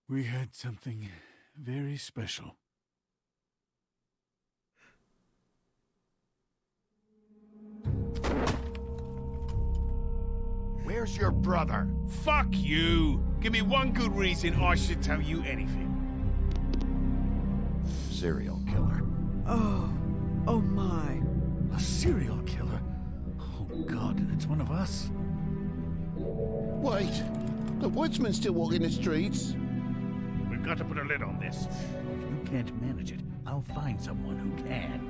We had something very special. Where's your brother? Fuck you! Give me one good reason I should tell you anything. Serial killer. Oh my. A serial killer? Oh God, and it's one of us. Wait, the woodsman still walking the streets? We've got to put a lid on this. If you can't manage it, I'll find someone who can.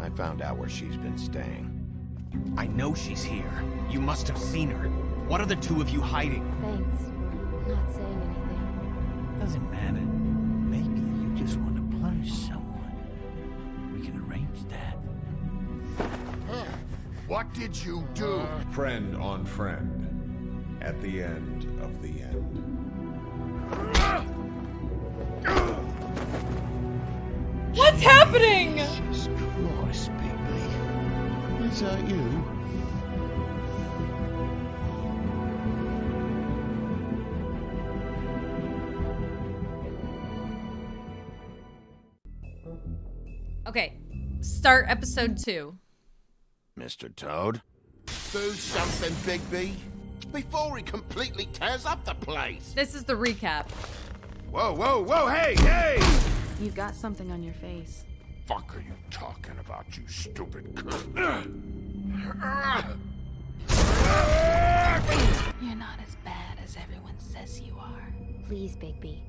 I found out where she's been staying. I know she's here. You must have seen her. What are the two of you hiding? Thanks for not saying anything. Doesn't matter. Maybe you just want to punish someone. We can arrange that. What did you do? Friend on friend. At the end of the end. What's happening? Jesus Christ, Bigby. Is that you? Okay, start episode 2. Mr. Toad? Do something, Bigby. Before he completely tears up the place. This is the recap. Whoa, whoa, whoa, hey, hey! You've got something on your face. Fuck are you talking about, you stupid cunt? You're not as bad as everyone says you are. Please, Bigby.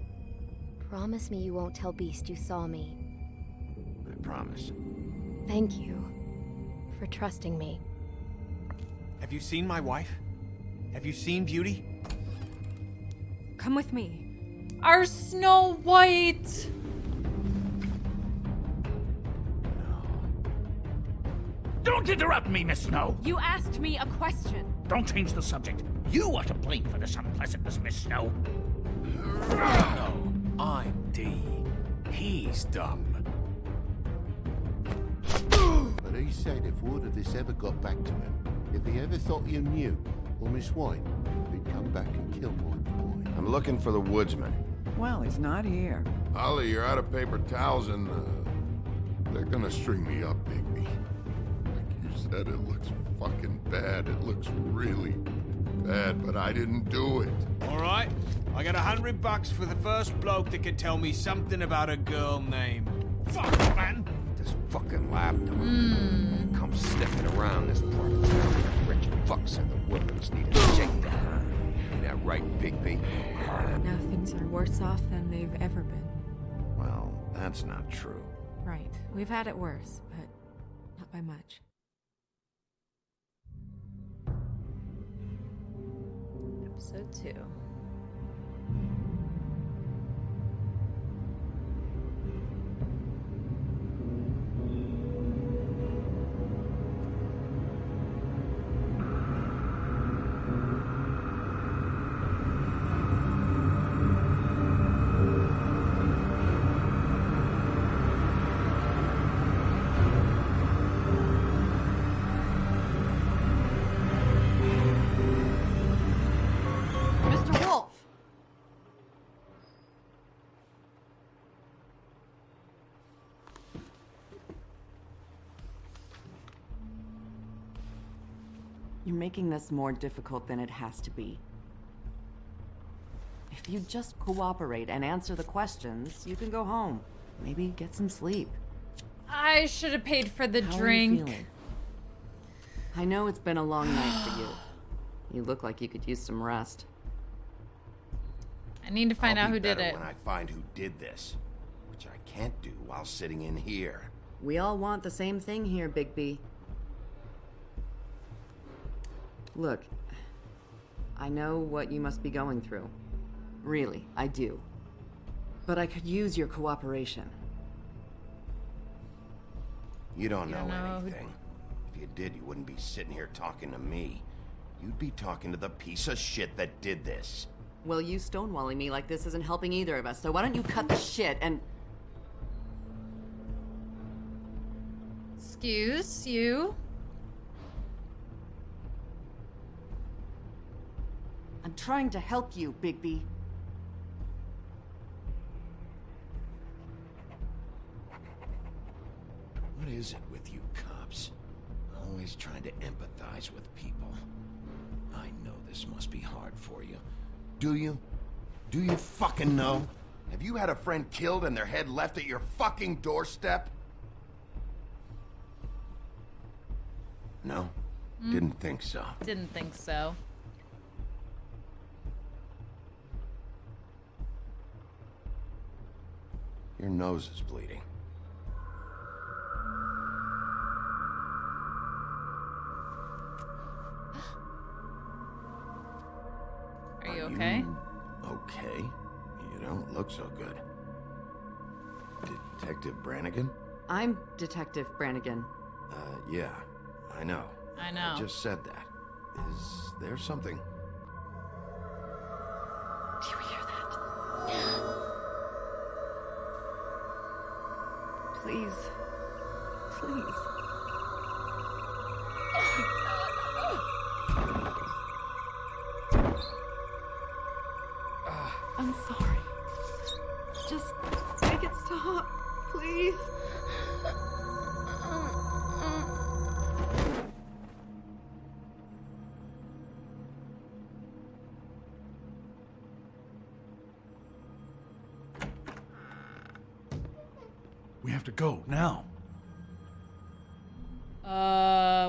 Promise me you won't tell Beast you saw me. I promise. Thank you for trusting me. Have you seen my wife? Have you seen Beauty? Come with me. Our Snow White! Don't interrupt me, Miss Snow! You asked me a question. Don't change the subject. You are to blame for this unpleasantness, Miss Snow. No, I'm Dee. He's dumb. But he said if word of this ever got back to him, if he ever thought you knew, or Miss White, he'd come back and kill my boy. I'm looking for the woodsman. Well, he's not here. Ollie, you're out of paper towels and, they're gonna string me up, Bigby. Like you said, it looks fucking bad. It looks really bad, but I didn't do it. Alright, I got $100 for the first bloke that can tell me something about a girl named... Fuck, man! This fucking lapdog. Come sniffing around this part of town. Rich fucks in the Woodlands need a shakedown. Ain't that right, Bigby? Now things are worse off than they've ever been. Well, that's not true. Right. We've had it worse, but not by much. Episode 2. Mr. Wolf! You're making this more difficult than it has to be. If you just cooperate and answer the questions, you can go home. Maybe get some sleep. I should have paid for the How drink. Are you feeling? I know it's been a long night for you. You look like you could use some rest. I need to find I'll out be who did better it. when I find who did this, which I can't do while sitting in here. We all want the same thing here, Bigby. Look, I know what you must be going through. Really, I do. But I could use your cooperation. You don't know know. anything. If you did, you wouldn't be sitting here talking to me. You'd be talking to the piece of shit that did this. Well, you stonewalling me like this isn't helping either of us, so why don't you cut the shit and... Excuse you. I'm trying to help you, Bigby. What is it with you cops? Always trying to empathize with people. I know this must be hard for you. Do you? Do you fucking know? Have you had a friend killed and their head left at your fucking doorstep? No? Didn't think so. Didn't think so. Your nose is bleeding. Are you okay? Okay. You don't look so good. Detective Brannigan? I'm Detective Brannigan. Yeah. I know. I know. I just said that. Is there something? Do you hear that? Please. Please. I'm sorry. Just make it stop, please. We have to go now.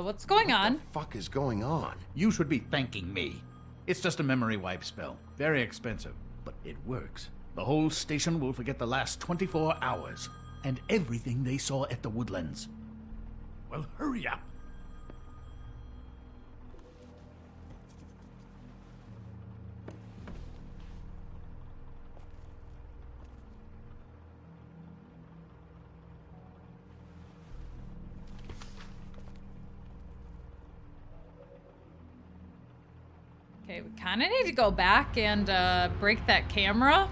What's going on? What the fuck is going on? You should be thanking me. It's just a memory wipe spell. Very expensive, but it works. The whole station will forget the last 24 hours and everything they saw at the Woodlands. Well, hurry up. Okay, we kind of need to go back and break that camera.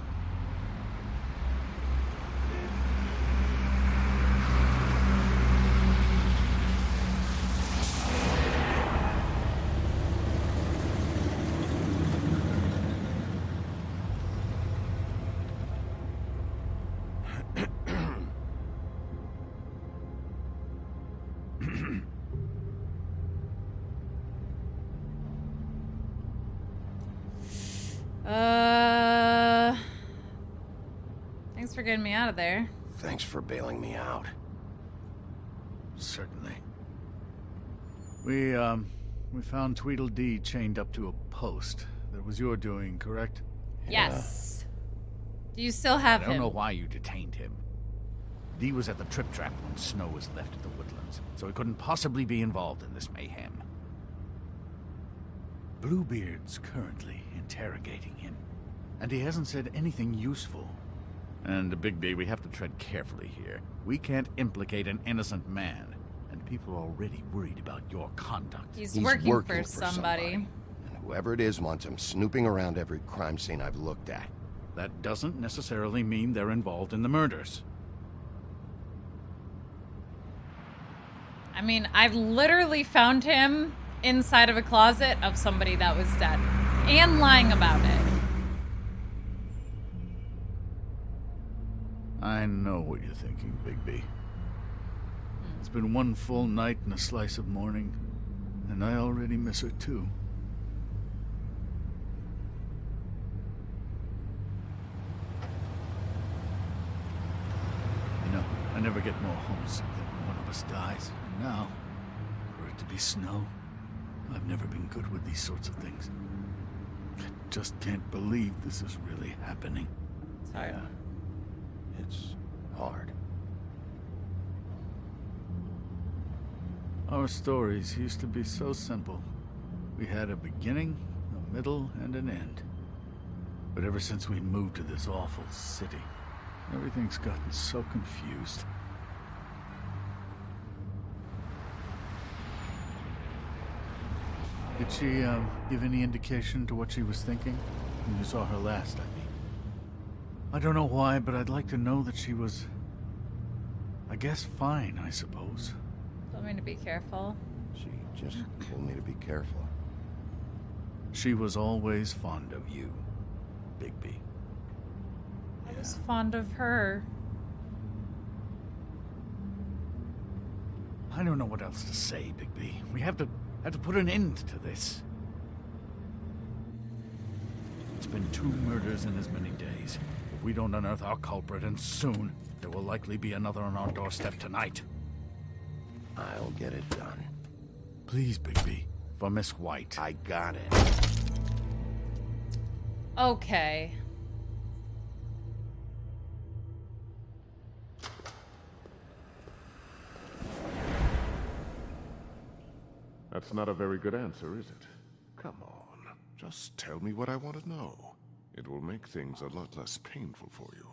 Thanks for getting me out of there. Thanks for bailing me out. Certainly. We found Tweedle Dee chained up to a post. That was your doing, correct? Yes. Do you still have I him? don't know why you detained him. Dee was at the trip trap when Snow was left at the Woodlands, so he couldn't possibly be involved in this mayhem. Bluebeard's currently interrogating him, and he hasn't said anything useful. And, Bigby, we have to tread carefully here. We can't implicate an innocent man, and people are already worried about your conduct. He's working for somebody. And whoever it is wants him snooping around every crime scene I've looked at. That doesn't necessarily mean they're involved in the murders. I mean, I've literally found him inside of a closet of somebody that was dead. And lying about it. I know what you're thinking, Bigby. It's been one full night and a slice of morning, and I already miss her too. You know, I never get more homesick than when one of us dies. And now, for it to be Snow, I've never been good with these sorts of things. I just can't believe this is really happening. Sorry. Yeah. It's hard. Our stories used to be so simple. We had a beginning, a middle, and an end. But ever since we moved to this awful city, everything's gotten so confused. Did she, give any indication to what she was thinking? When you saw her last, I mean. I don't know why, but I'd like to know that she was, I guess, fine, I suppose. Told me to be careful. She just told me to be careful. She was always fond of you, Bigby. I was fond of her. I don't know what else to say, Bigby. We have to put an end to this. It's been 2 murders in as many days. If we don't unearth our culprit, and soon, there will likely be another on our doorstep tonight. I'll get it done. Please, Bigby. For Miss White. I got it. Okay. That's not a very good answer, is it? Come on. Just tell me what I want to know. It will make things a lot less painful for you.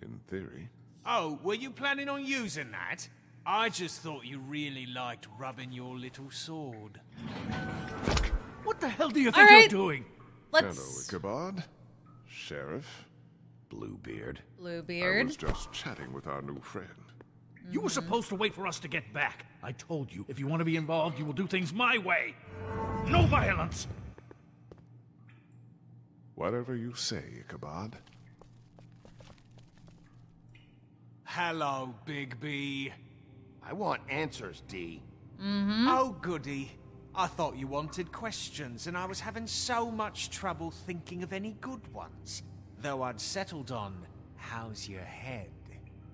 In theory. Oh, were you planning on using that? I just thought you really liked rubbing your little sword. What the hell do you think you're doing? Hello, Ichabod. Sheriff. Bluebeard. I Bluebeard. was just chatting with our new friend. You were supposed to wait for us to get back. I told you, if you want to be involved, you will do things my way. No violence! Whatever you say, Ichabod. Hello, Bigby. I want answers, Dee. Oh, goody. I thought you wanted questions, and I was having so much trouble thinking of any good ones. Though I'd settled on, how's your head?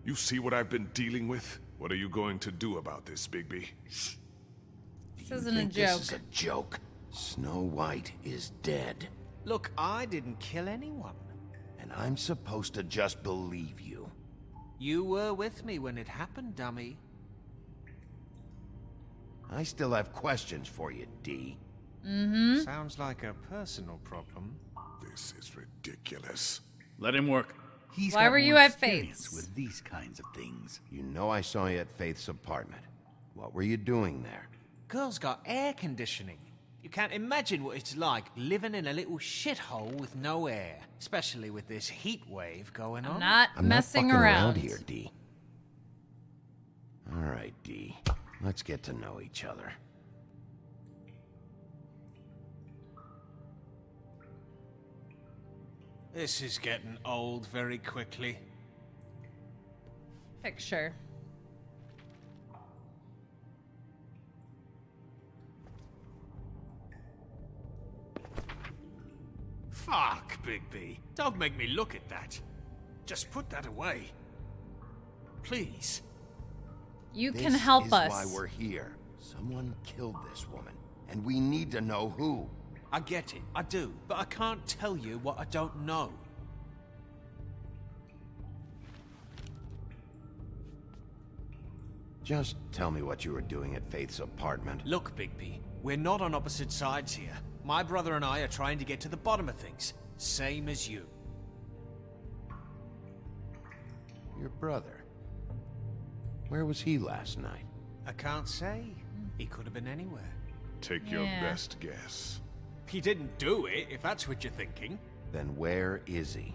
You see what I've been dealing with? What are you going to do about this, Bigby? This isn't a joke. This is a joke. Snow White is dead. Look, I didn't kill anyone. And I'm supposed to just believe you. You were with me when it happened, dummy. I still have questions for you, Dee. Sounds like a personal problem. This is ridiculous. Let him work. He's Why got were you more at experience Faith's? with these kinds of things. You know I saw you at Faith's apartment. What were you doing there? Girl's got air conditioning. You can't imagine what it's like living in a little shithole with no air, especially with this heat wave going on. I'm not messing around here, Dee. All right, Dee. Let's get to know each other. This is getting old very quickly. Picture. Fuck, Bigby. Don't make me look at that. Just put that away. Please. You can help us. This is why we're here. Someone killed this woman, and we need to know who. I get it, I do, but I can't tell you what I don't know. Just tell me what you were doing at Faith's apartment. Look, Bigby, we're not on opposite sides here. My brother and I are trying to get to the bottom of things, same as you. Your brother? Where was he last night? I can't say. He could have been anywhere. Take your best guess. He didn't do it, if that's what you're thinking. Then where is he?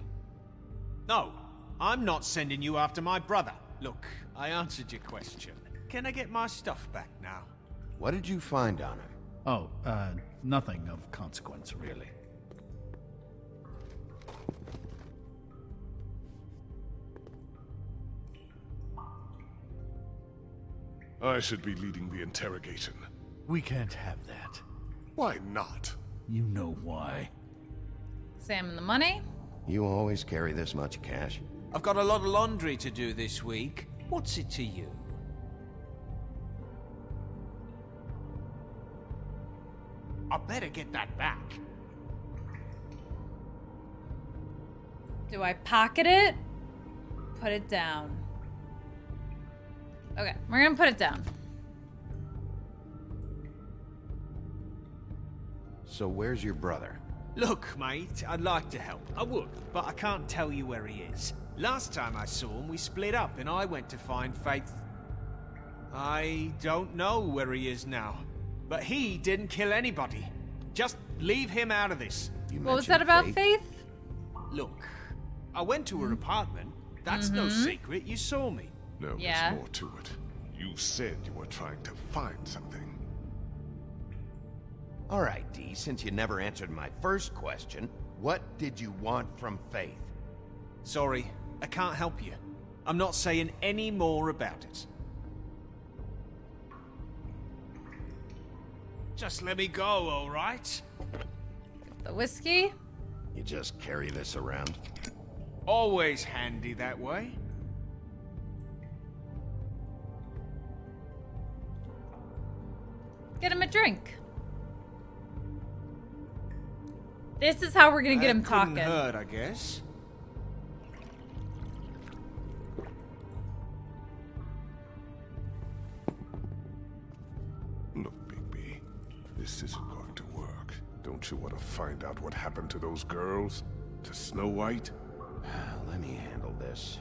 No, I'm not sending you after my brother. Look, I answered your question. Can I get my stuff back now? What did you find on him? Oh, nothing of consequence, really. I should be leading the interrogation. We can't have that. Why not? You know why. Sam and the money? You always carry this much cash? I've got a lot of laundry to do this week. What's it to you? I better get that back. Do I pocket it? Put it down. Okay, we're gonna put it down. So where's your brother? Look, mate, I'd like to help. I would, but I can't tell you where he is. Last time I saw him, we split up and I went to find Faith. I don't know where he is now. But he didn't kill anybody. Just leave him out of this. What was that about Faith? Look, I went to her apartment. That's no secret. You saw me. No, Yeah. there's more to it. You said you were trying to find something. All right, Dee, since you never answered my first question, what did you want from Faith? Sorry, I can't help you. I'm not saying any more about it. Just let me go, all right? The whiskey? You just carry this around? Always handy that way. Get him a drink. This is how we're gonna get him talking. Couldn't hurt, I guess. Look, Bigby, this isn't going to work. Don't you want to find out what happened to those girls? To Snow White? Let me handle this.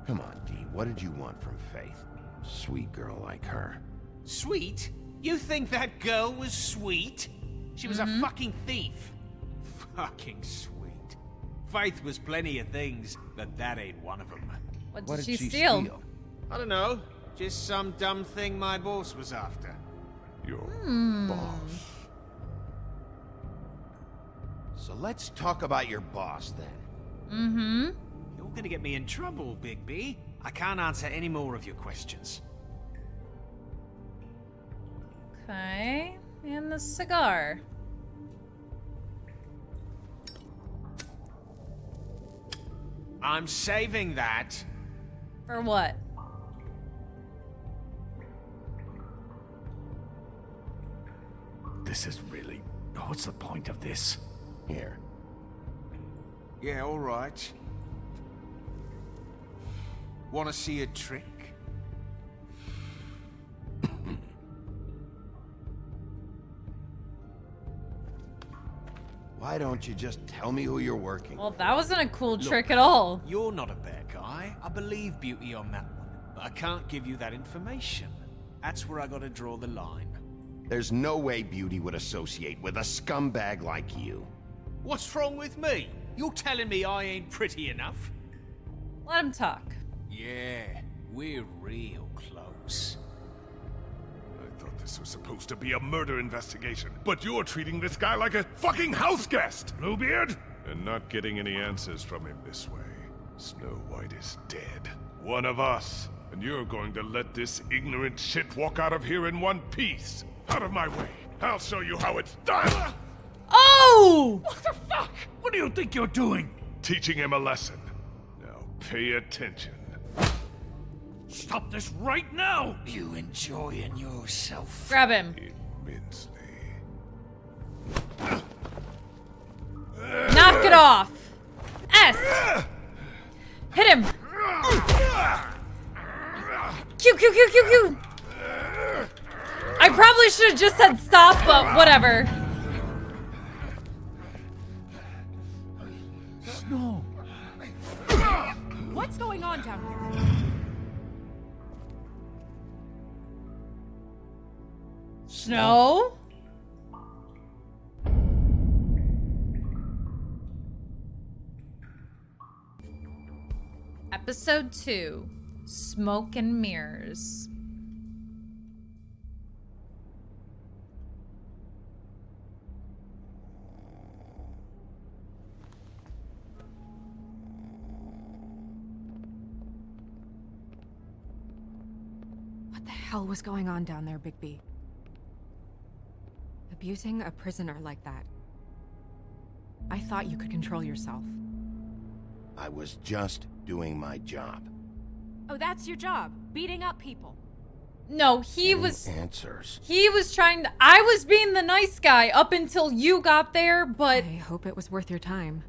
Come on, Dee, what did you want from Faith? Sweet girl like her. Sweet? You think that girl was sweet? She was a fucking thief. Fucking sweet. Faith was plenty of things, but that ain't one of them. What did she steal? I don't know. Just some dumb thing my boss was after. Your boss. So let's talk about your boss then. Mm-hmm. You're gonna get me in trouble, Bigby. I can't answer any more of your questions. Okay. And the cigar. I'm saving that. For what? This is really... What's the point of this? Here. Yeah, all right. Want to see a trick? Why don't you just tell me who you're working Well, with? that wasn't a cool trick at all. You're not a bad guy. I believe Beauty on that one. But I can't give you that information. That's where I gotta draw the line. There's no way Beauty would associate with a scumbag like you. What's wrong with me? You're telling me I ain't pretty enough? Let him talk. Yeah, we're real close. I thought this was supposed to be a murder investigation, but you're treating this guy like a fucking house guest, Bluebeard! And not getting any answers from him this way. Snow White is dead. One of us. And you're going to let this ignorant shit walk out of here in one piece. Out of my way. I'll show you how it's done! Oh! What the fuck? What do you think you're doing? Teaching him a lesson. Now pay attention. Stop this right now! You enjoying yourself? Grab him. Immensely. Knock it off. S. Hit him. Q, Q, Q, Q, Q. I probably should have just said stop, but whatever. Snow. What's going on down here? Snow? Episode 2, Smoke and Mirrors. What the hell was going on down there, Bigby? Abusing a prisoner like that. I thought you could control yourself. I was just doing my job. Oh, that's your job, beating up people. No, he Getting was... answers. He was trying to... I was being the nice guy up until you got there, but... I hope it was worth your time.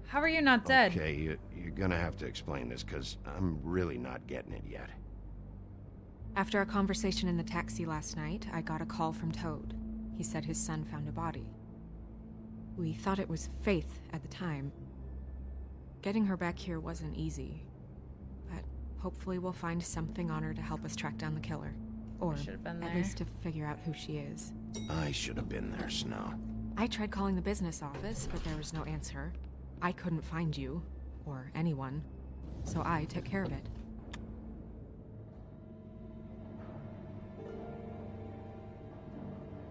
How are you not dead? Okay, you're gonna have to explain this, because I'm really not getting it yet. After our conversation in the taxi last night, I got a call from Toad. He said his son found a body. We thought it was Faith at the time. Getting her back here wasn't easy. But hopefully we'll find something on her to help us track down the killer. Or Should've been at there. least to figure out who she is. I should have been there, Snow. I tried calling the business office, but there was no answer. I couldn't find you, or anyone, so I took care of it.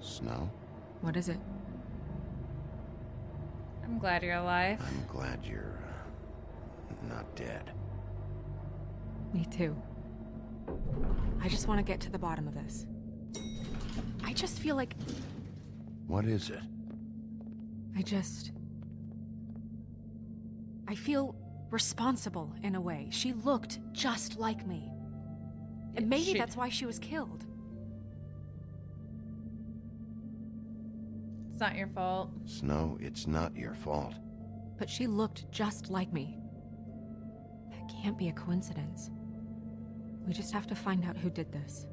Snow, What is it? I'm glad you're alive. I'm glad you're not dead. Me too. I just want to get to the bottom of this. I just feel like... What is it? I feel responsible in a way. She looked just like me. And maybe that's why she was killed. It's not your fault. Snow, it's not your fault. But she looked just like me. That can't be a coincidence. We just have to find out who did this.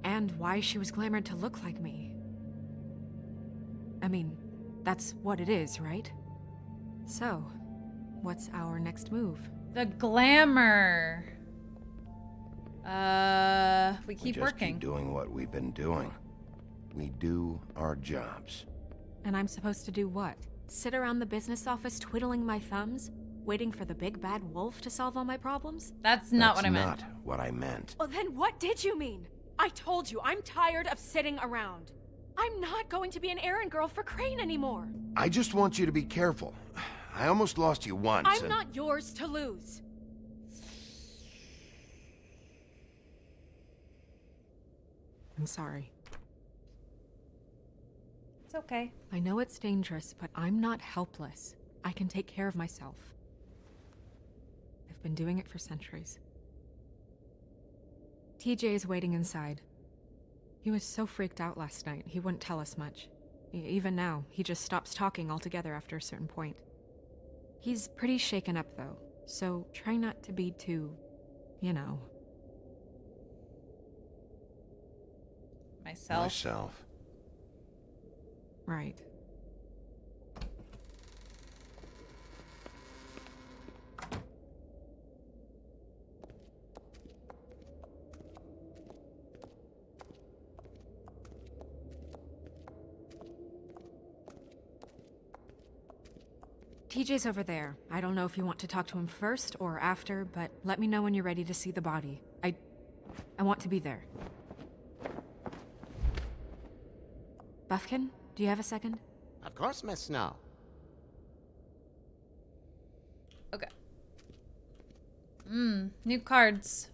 And why she was glamored to look like me. I mean, that's what it is, right? So, what's our next move? The glamour. We keep working. Keep doing what we've been doing. We do our jobs. And I'm supposed to do what? Sit around the business office twiddling my thumbs? Waiting for the big bad wolf to solve all my problems? That's not what I meant. That's not what I meant. Well, then what did you mean? I told you, I'm tired of sitting around. I'm not going to be an errand girl for Crane anymore. I just want you to be careful. I almost lost you once. I'm not yours to lose. I'm sorry. It's okay. I know it's dangerous, but I'm not helpless. I can take care of myself. I've been doing it for centuries. TJ is waiting inside. He was so freaked out last night, he wouldn't tell us much. Even now, he just stops talking altogether after a certain point. He's pretty shaken up, though, so try not to be too, Myself. Right. TJ's over there. I don't know if you want to talk to him first or after, but let me know when you're ready to see the body. I want to be there. Buffkin, do you have a second? Of course, Miss Snow. Okay. New cards.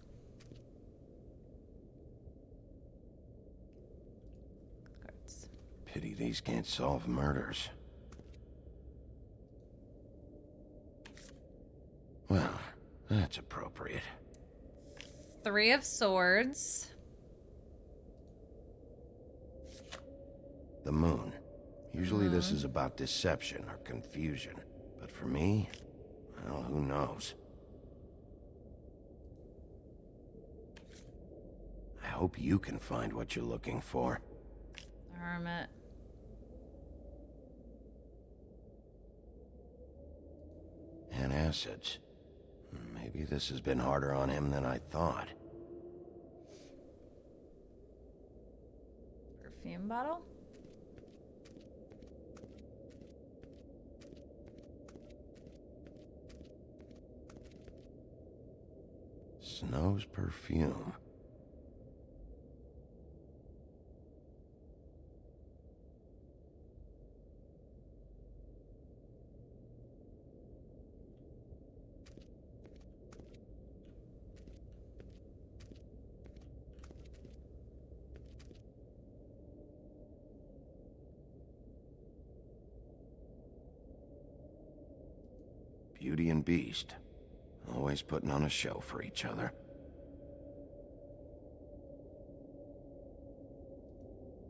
Pity these can't solve murders. Well, that's appropriate. 3 of Swords. The moon. Usually this is about deception or confusion. But for me, well, who knows? I hope you can find what you're looking for. Hermit. And acids. Maybe this has been harder on him than I thought. Perfume bottle? Snow's perfume. Beauty and Beast. Always putting on a show for each other.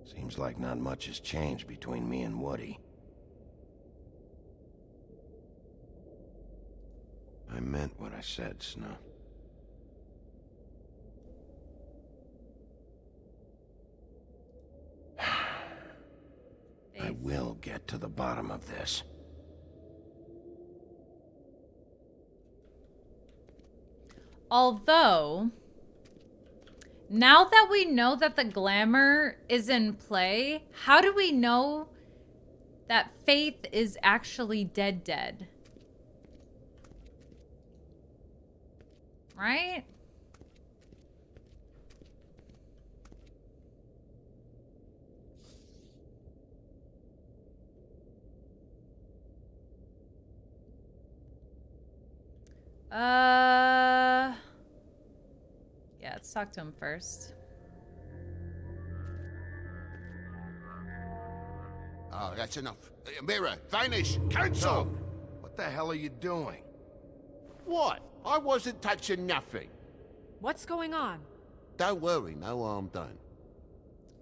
Seems like not much has changed between me and Woody. I meant what I said, Snow. I will get to the bottom of this. Although, now that we know that the glamour is in play, how do we know that Faith is actually dead? Right? Let's talk to him first. Oh, that's enough. Mirror, vanish, cancel! Toad, what the hell are you doing? What? I wasn't touching nothing. What's going on? Don't worry, no harm done.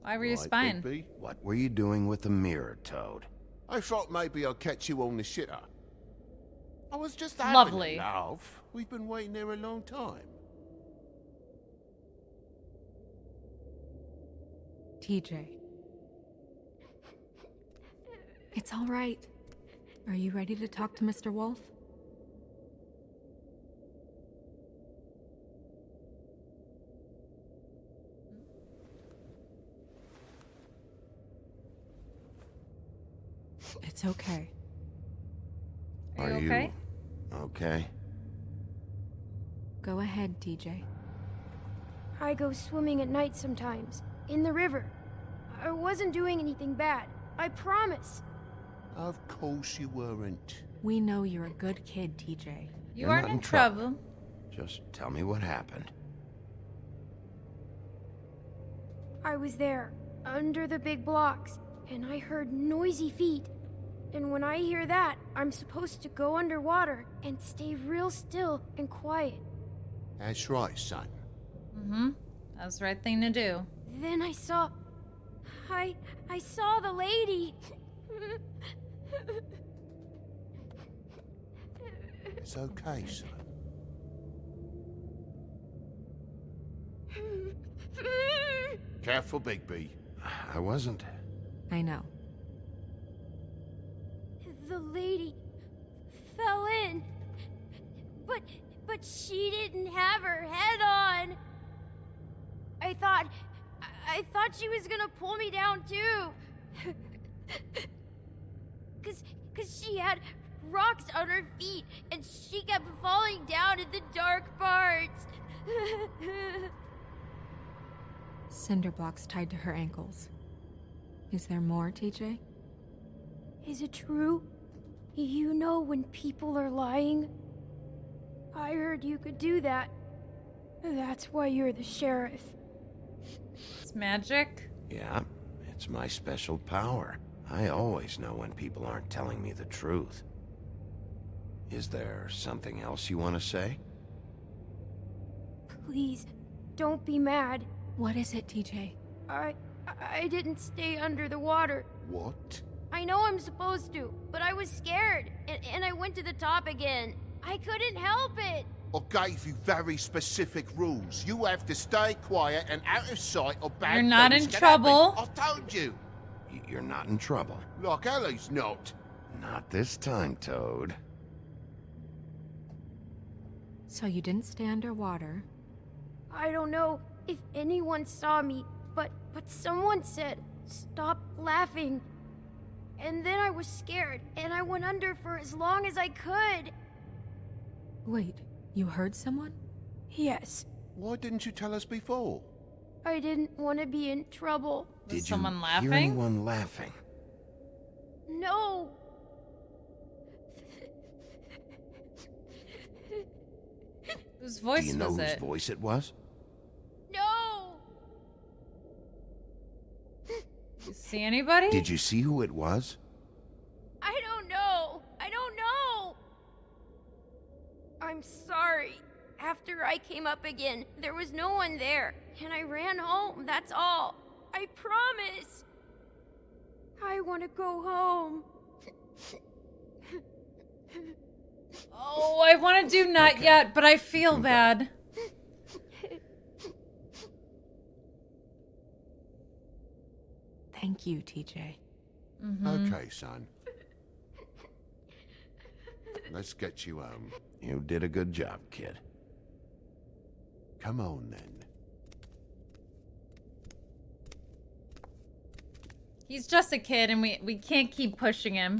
Why were you Right, spying? Bigby? What were you doing with the mirror, Toad? I thought maybe I'd catch you on the shitter. I was just having Lovely. a laugh. We've been waiting there a long time. TJ. It's all right. Are you ready to talk to Mr. Wolf? It's okay. Are you okay? Okay? Go ahead, TJ. I go swimming at night sometimes, in the river. I wasn't doing anything bad. I promise. Of course you weren't. We know you're a good kid, TJ. You You're aren't not in in trouble. trouble. Just tell me what happened. I was there, under the big blocks, and I heard noisy feet. And when I hear that, I'm supposed to go underwater and stay real still and quiet. That's right, son. Mm-hmm. That was the right thing to do. Then I saw... I saw the lady. It's okay, son. Careful, Bigby. I wasn't. I know. The lady fell in. But she didn't have her head on. I thought she was gonna pull me down too. Cause she had rocks on her feet and she kept falling down in the dark parts. Cinder blocks tied to her ankles. Is there more, TJ? Is it true? You know when people are lying? I heard you could do that. That's why you're the sheriff. It's magic. Yeah, it's my special power. I always know when people aren't telling me the truth. Is there something else you want to say? Please, don't be mad. What is it, TJ? I didn't stay under the water. What? I know I'm supposed to, but I was scared, and I went to the top again. I couldn't help it. I gave you very specific rules. You have to stay quiet and out of sight or bad You're not things in can trouble. happen. I told you. You're not in trouble. Like Ellie's not. Not this time, Toad. So you didn't stay underwater. I don't know if anyone saw me, but someone said, "Stop laughing." And then I was scared, and I went under for as long as I could. Wait, you heard someone? Yes, Why didn't you tell us before? I didn't want to be in trouble. Was Did someone you laughing? hear anyone laughing? No. Whose voice Do you know was whose it? voice it was? No. You see anybody? Did you see who it was? I don't know. I don't know. I'm sorry. After I came up again, there was no one there, and I ran home, that's all. I promise. I want to go home. Oh, I want to do not yet, but I feel bad. Thank you, TJ. Okay, son. Let's get you home. You did a good job, kid. Come on, then. He's just a kid, and we can't keep pushing him.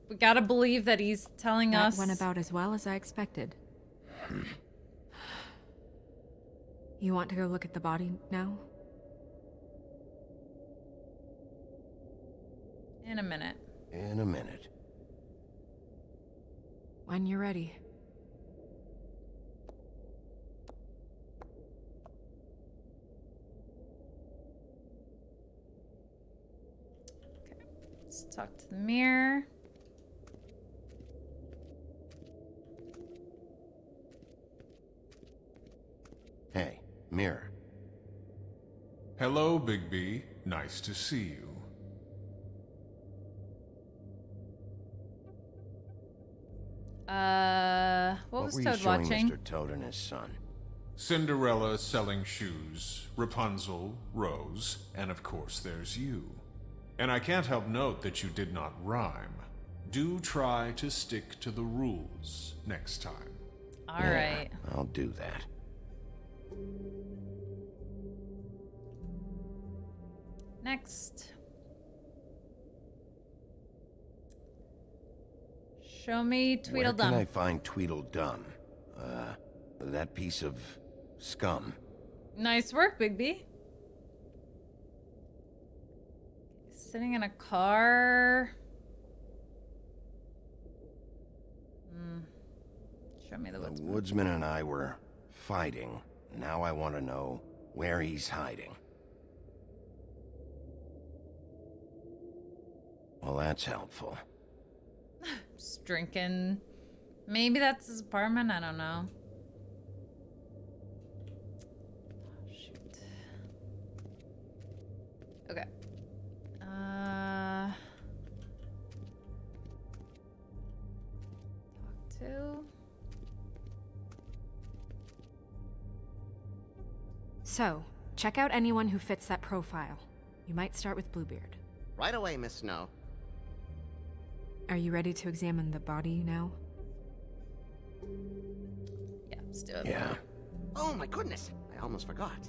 We gotta believe that he's telling That us. went about as well as I expected. You want to go look at the body now? In a minute. In a minute. When you're ready. Let's talk to the mirror. Hey, mirror. Hello, Bigby. Nice to see you. What was were Toad you showing watching? Mr. Toad and his son? Cinderella selling shoes, Rapunzel, Rose, and of course there's you. And I can't help note that you did not rhyme. Do try to stick to the rules next time. All right. I'll do that. Next. Show me Tweedledum. Where can I find Tweedledum? That piece of scum. Nice work, Bigby. Sitting in a car. Show me the The woodsman. woodsman and I were fighting. Now I want to know where he's hiding. Well, that's helpful. Just drinking. Maybe that's his apartment. I don't know. Oh, shoot. Okay. Talk to. So, check out anyone who fits that profile. You might start with Bluebeard. Right away, Miss Snow. Are you ready to examine the body now? Yeah, let's do it. Yeah. Oh my goodness, I almost forgot.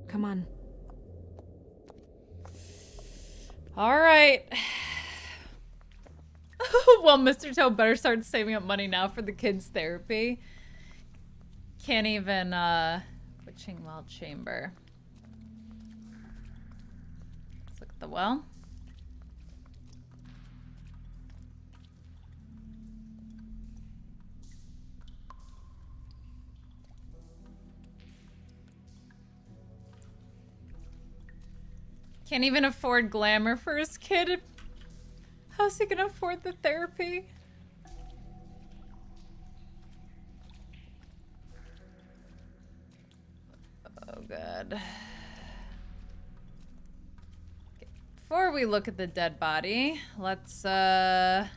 Come on. All right. Well, Mr. Toad better start saving up money now for the kids' therapy. Can't even, Witching Well Chamber. Let's look at the well. Can't even afford glamour for his kid. How's he gonna afford the therapy? Oh, God. Okay. Before we look at the dead body, let's, okay.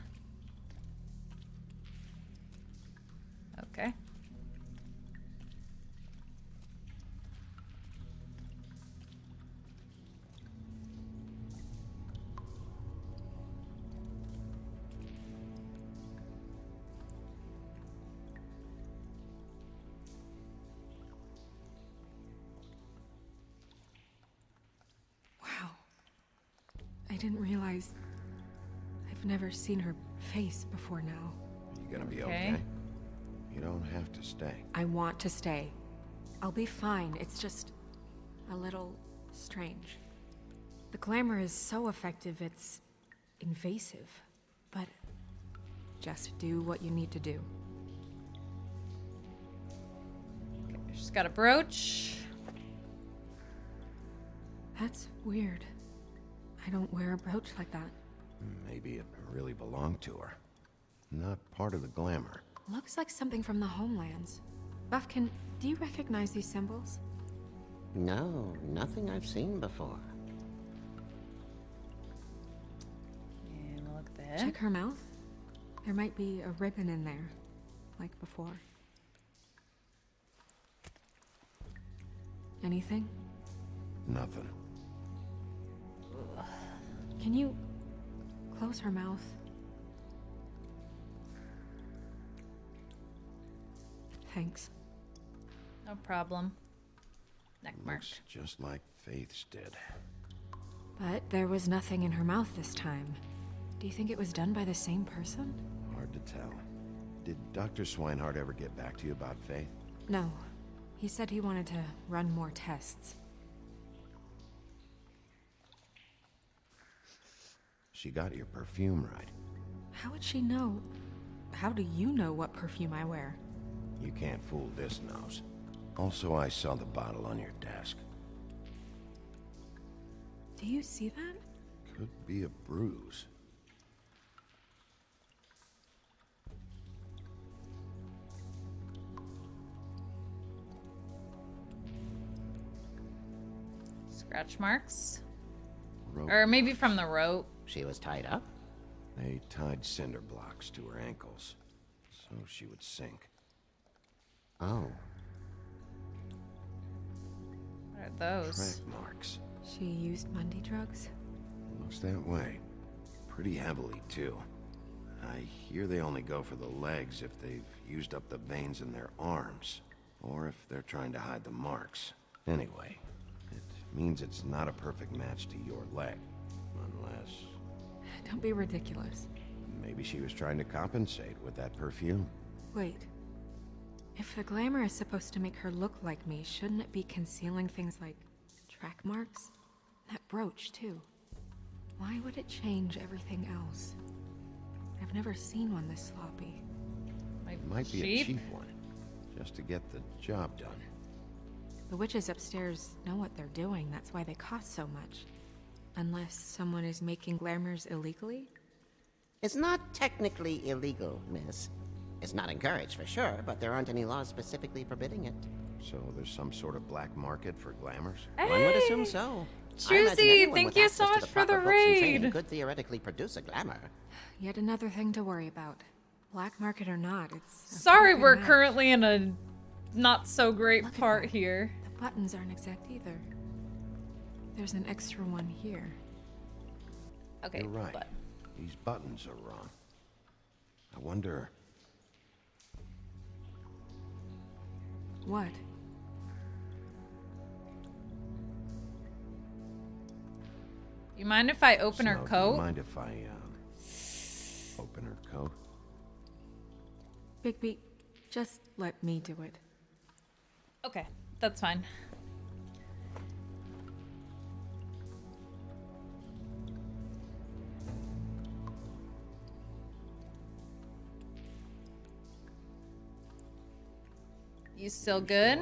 Wow. I didn't realize... I've never seen her face before now. You gonna be Okay. okay? You don't have to stay. I want to stay. I'll be fine. It's just... a little... strange. The glamour is so effective, it's... invasive. But... just do what you need to do. Okay, she's got a brooch. That's weird. I don't wear a brooch like that. Maybe it really belonged to her. Not part of the glamour. Looks like something from the homelands. Buffkin, do you recognize these symbols? No, nothing I've seen before. And look at the head. Check her mouth. There might be a ribbon in there, like before. Anything? Nothing. Can you close her mouth? Thanks. No problem. Neck mark. Looks just like Faith's did. But there was nothing in her mouth this time. Do you think it was done by the same person? Hard to tell. Did Dr. Swinehart ever get back to you about Faith? No. He said he wanted to run more tests. She got your perfume right. How would she know? How do you know what perfume I wear? You can't fool this nose. Also, I saw the bottle on your desk. Do you see that? Could be a bruise. Scratch marks? Rope Or maybe from the rope. She was tied up? They tied cinder blocks to her ankles, so she would sink. Oh. What are those? Track marks. She used Mundy drugs? Looks that way. Pretty heavily, too. I hear they only go for the legs if they've used up the veins in their arms, or if they're trying to hide the marks. Anyway, it means it's not a perfect match to your leg, unless... Don't be ridiculous. Maybe she was trying to compensate with that perfume. Wait. If the glamour is supposed to make her look like me, shouldn't it be concealing things like track marks? That brooch, too. Why would it change everything else? I've never seen one this sloppy. It might be a cheap one, just to get the job done. The witches upstairs know what they're doing, that's why they cost so much. Unless someone is making glamours illegally? It's not technically illegal, miss. It's not encouraged for sure, but there aren't any laws specifically forbidding it. So there's some sort of black market for glamours? One would assume so. Choosy, thank you so much for the raid. Could theoretically produce a glamour. Yet another thing to worry about. Black market or not, it's... Sorry, we're currently in a not so great part here. The buttons aren't exact either. There's an extra one here. Okay, you're right. These buttons are wrong. I wonder... What? You mind if I open her coat? Do you mind if I, open her coat? Bigby, just let me do it. Okay, that's fine. You still good?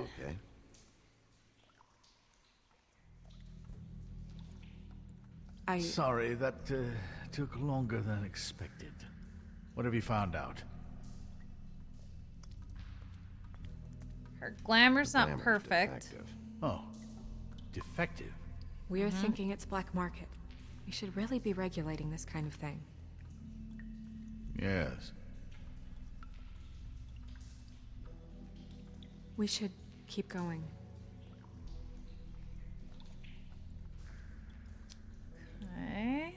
Okay. Sorry, that took longer than expected. What have you found out? Her glamour's not perfect. Defective. Oh, defective. We're thinking it's black market. We should really be regulating this kind of thing. Yes. We should keep going. Okay.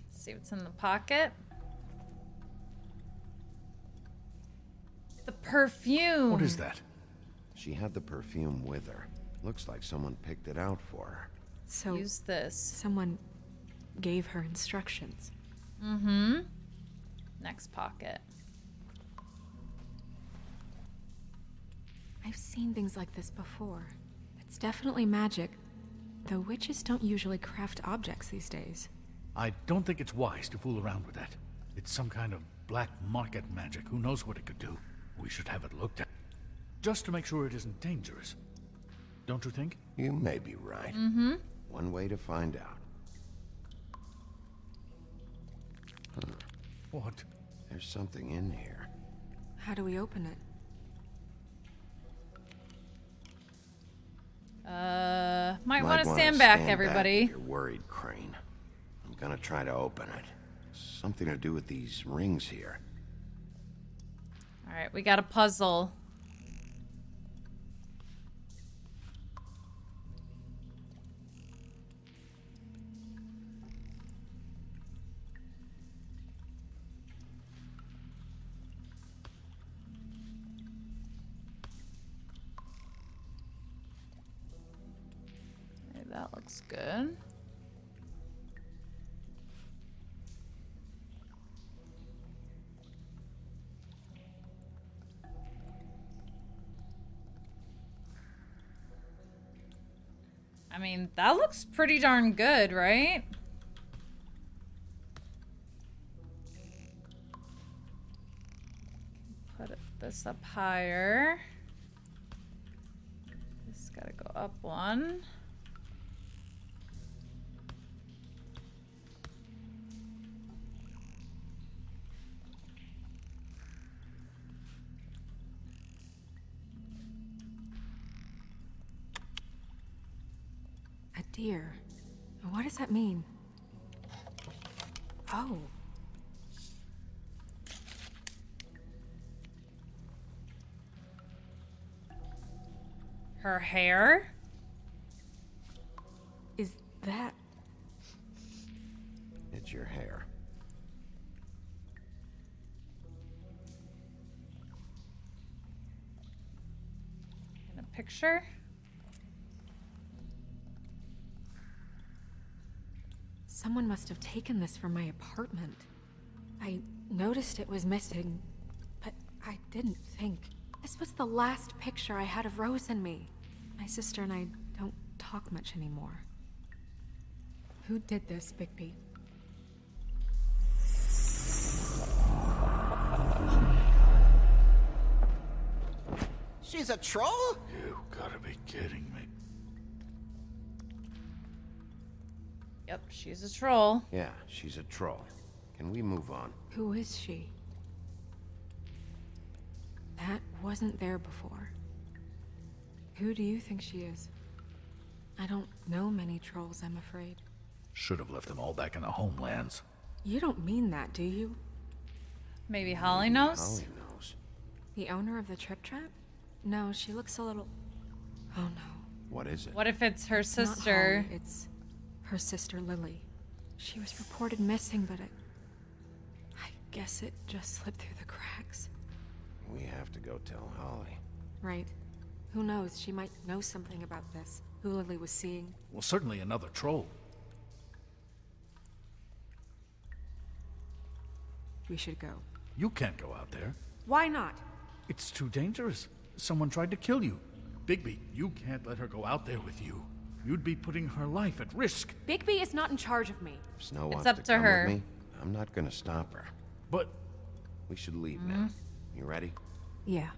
Let's see what's in the pocket. The perfume. What is that? She had the perfume with her. Looks like someone picked it out for her. So use this. Someone gave her instructions. Mm-hmm. Next pocket. I've seen things like this before. It's definitely magic, though witches don't usually craft objects these days. I don't think it's wise to fool around with that. It's some kind of black market magic. Who knows what it could do? We should have it looked at. Just to make sure it isn't dangerous. Don't you think? You may be right. Mm-hmm. One way to find out. Huh. What? There's something in here. How do we open it? Might want to stand back, everybody. If you're worried, Crane. I'm gonna try to open it. Something to do with these rings here. All right, we got a puzzle. Okay, that looks good. I mean, that looks pretty darn good, right? Put this up higher. up one. A deer. What does that mean? Oh. Her hair? Is that... It's your hair. In a picture? Someone must have taken this from my apartment. I noticed it was missing, but I didn't think. This was the last picture I had of Rose and me. My sister and I don't talk much anymore. Who did this, Bigby? She's a troll? You gotta be kidding me. Yep, she's a troll. Yeah, she's a troll. Can we move on? Who is she? That wasn't there before. Who do you think she is? I don't know many trolls, I'm afraid. Should have left them all back in the homelands. You don't mean that, do you? Maybe Holly knows? Holly knows. The owner of the Trip Trap? No, she looks a little... Oh no. What is it? What if it's her It's not sister? Holly, it's her sister Lily. She was reported missing, but I guess it just slipped through the cracks. We have to go tell Holly. Right. Who knows? She might know something about this. Who Lily was seeing. Well, certainly another troll. We should go. You can't go out there. Why not? It's too dangerous. Someone tried to kill you. Bigby, you can't let her go out there with you. You'd be putting her life at risk. Bigby is not in charge of me. If Snow It's wants up to to come her. with me, I'm not gonna stop her. But we should leave now. You ready? Yeah.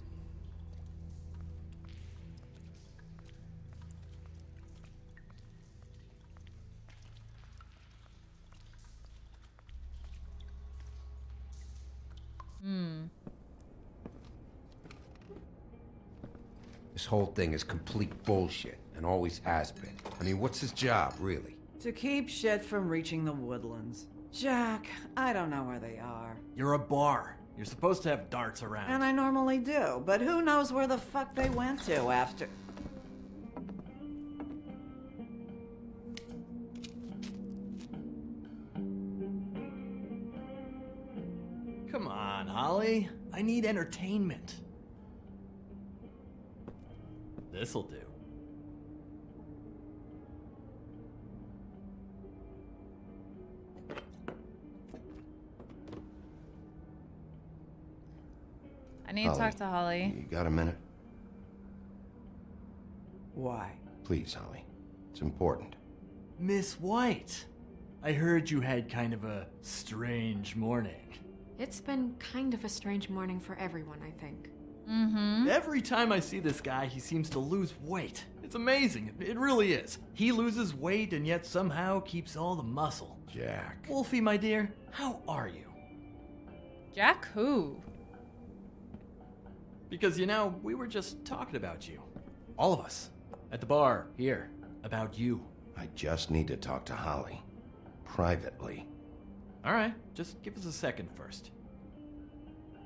This whole thing is complete bullshit, and always has been. I mean, what's his job, really? To keep shit from reaching the Woodlands. Jack, I don't know where they are. You're a bar. You're supposed to have darts around. And I normally do, but who knows where the fuck they went to after... Come on, Holly. I need entertainment. This'll do. I need to talk to Holly. You got a minute? Why? Please, Holly. It's important. Miss White, I heard you had kind of a strange morning. It's been kind of a strange morning for everyone, I think. Mm-hmm. Every time I see this guy, he seems to lose weight. It's amazing. It really is. He loses weight and yet somehow keeps all the muscle. Jack. Wolfie, my dear, how are you? Jack who? Because, you know, we were just talking about you. All of us. At the bar, here. About you. I just need to talk to Holly. Privately. Alright, just give us a second first.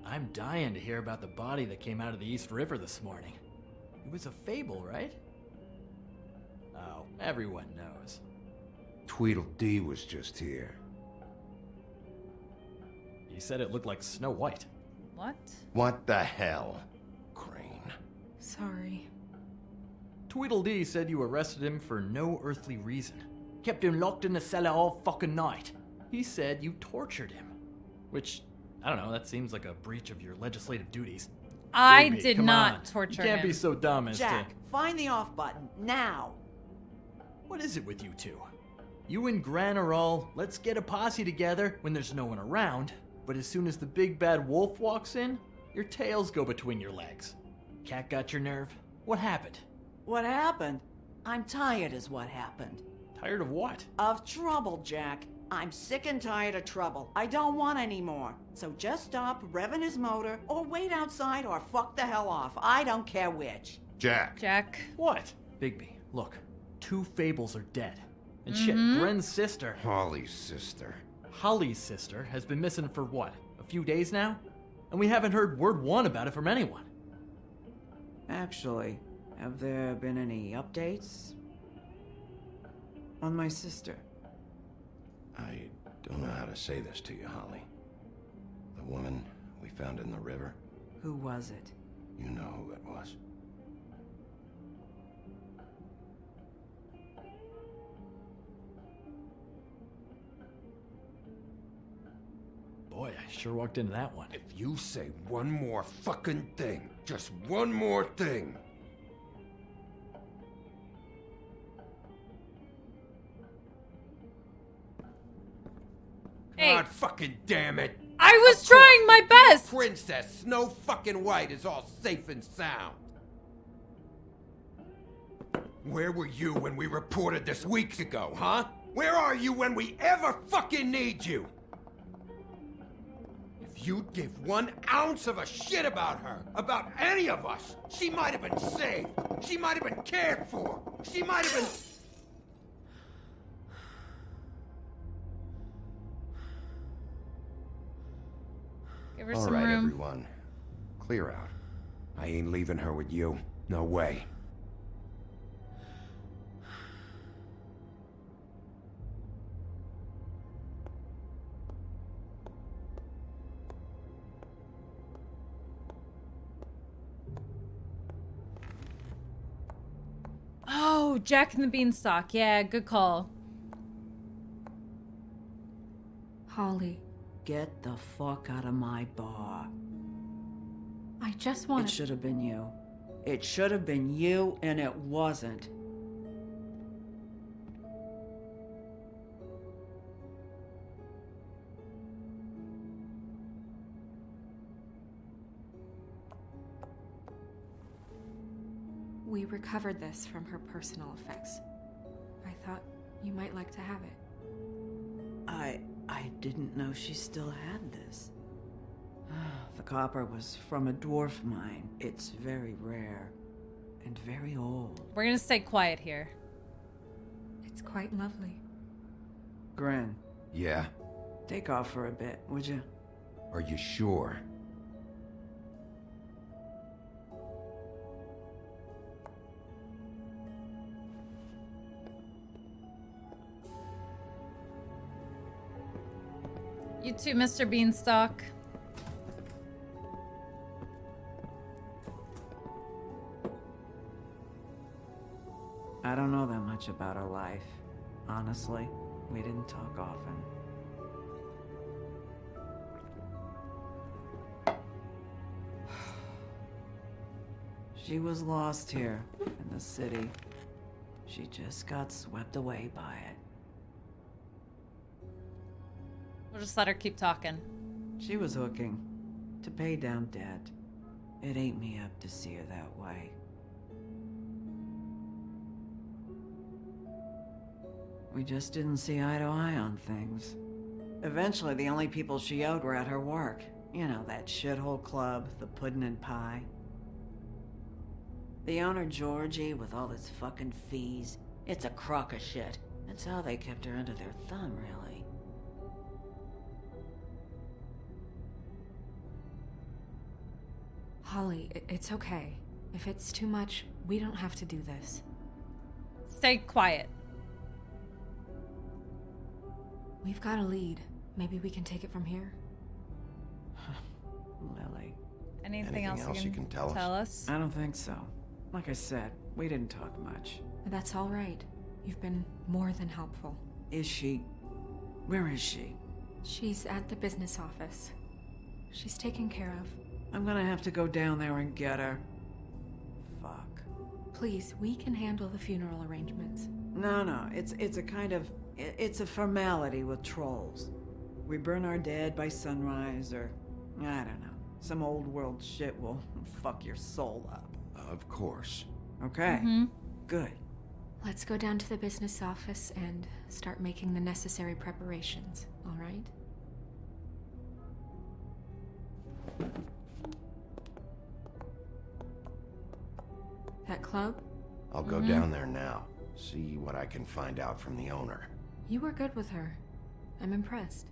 I'm dying to hear about the body that came out of the East River this morning. It was a fable, right? Oh, everyone knows. Tweedle Dee was just here. He said it looked like Snow White. What? What the hell? Crane. Sorry. Tweedle Dee said you arrested him for no earthly reason. Kept him locked in the cellar all fucking night. He said you tortured him. Which, I don't know, that seems like a breach of your legislative duties. I Baby, did come not on. torture You can't him. be so dumb as Jack, to... find the off button, now! What is it with you two? You and Gran are all, let's get a posse together when there's no one around, but as soon as the big bad wolf walks in, your tails go between your legs. Cat got your nerve? What happened? What happened? I'm tired is what happened. Tired of what? Of trouble, Jack. I'm sick and tired of trouble. I don't want any more. So just stop revving his motor, or wait outside, or fuck the hell off. I don't care which. Jack. Jack. What? Bigby, look. 2 Fables are dead. And shit, Gren's sister... Holly's sister. Holly's sister has been missing for what? A few days now? And we haven't heard word one about it from anyone. Actually, have there been any updates on my sister? I don't know how to say this to you, Holly. The woman we found in the river. Who was it? You know who it was. Boy, I sure walked into that one. If you say one more fucking thing, just one more thing. Hey. God fucking damn it. I was trying my best. Princess Snow fucking White is all safe and sound. Where were you when we reported this weeks ago, huh? Where are you when we ever fucking need you? If you'd give 1 ounce of a shit about her, about any of us, she might have been saved. She might have been cared for. She might have been... Give her All some right, room. everyone. Clear out. I ain't leaving her with you. No way. Oh, Jack and the Beanstalk. Yeah, good call. Holly, Get the fuck out of my bar. I just want It should have been you. It should have been you, and it wasn't. We recovered this from her personal effects. I thought you might like to have it. I didn't know she still had this. The copper was from a dwarf mine. It's very rare and very old. We're gonna stay quiet here. It's quite lovely. Gren, Yeah? take off for a bit, would you? Are you sure? You too, Mr. Beanstalk. I don't know that much about her life. Honestly, we didn't talk often. She was lost here in the city. She just got swept away by it. We'll just let her keep talking. She was hooking to pay down debt. It ate me up to see her that way. We just didn't see eye to eye on things. Eventually, the only people she owed were at her work. You know, that shithole club, the Puddin Pie. The owner, Georgie, with all his fucking fees, it's a crock of shit. That's how they kept her under their thumb, really. Holly, it's okay. If it's too much, we don't have to do this. Stay quiet. We've got a lead. Maybe we can take it from here. Lily. Anything else you can tell us? I don't think so. Like I said, we didn't talk much. That's all right. You've been more than helpful. Is she... Where is she? She's at the business office. She's taken care of. I'm gonna have to go down there and get her. Fuck. Please, we can handle the funeral arrangements. No, it's a kind of... It's a formality with trolls. We burn our dead by sunrise, or... I don't know. Some old world shit will fuck your soul up. Of course. Okay. Mm-hmm. Good. Let's go down to the business office and start making the necessary preparations, all right? That club? I'll go down there now. See what I can find out from the owner. You were good with her. I'm impressed.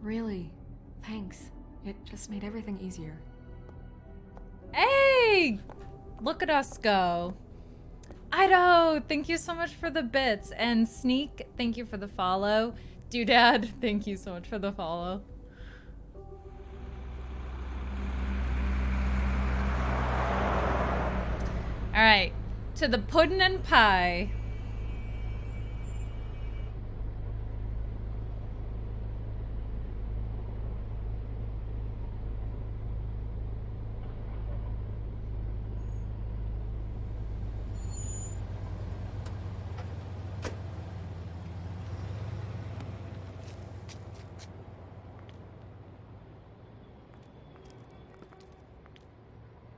Really, thanks. It just made everything easier. Hey! Look at us go. Idaho, thank you so much for the bits. And Sneak, thank you for the follow. Doodad, thank you so much for the follow. Alright, to the Puddin Pie.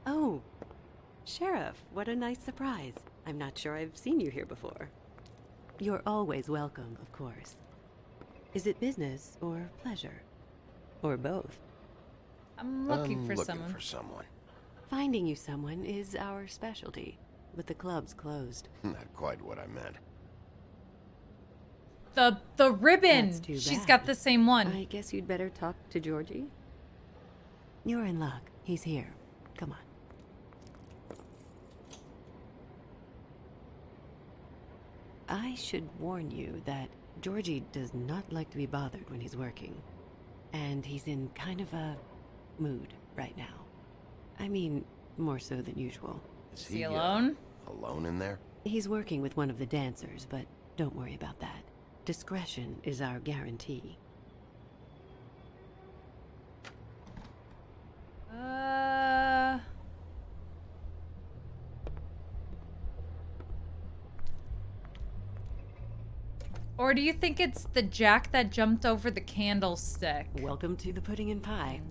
Oh, Sheriff, what a nice surprise. I'm not sure I've seen you here before. You're always welcome, of course. Is it business or pleasure? Or both? I'm looking for someone. Finding you someone is our specialty, but the club's closed. Not quite what I meant. The ribbon. That's too She's bad. got the same one. I guess you'd better talk to Georgie. You're in luck. He's here. Come on. I should warn you that Georgie does not like to be bothered when he's working. And he's in kind of a mood right now. I mean, more so than usual. Is he alone? Alone in there? He's working with one of the dancers, but don't worry about that. Discretion is our guarantee. Or do you think it's the Jack that jumped over the candlestick? Welcome to the Puddin Pie,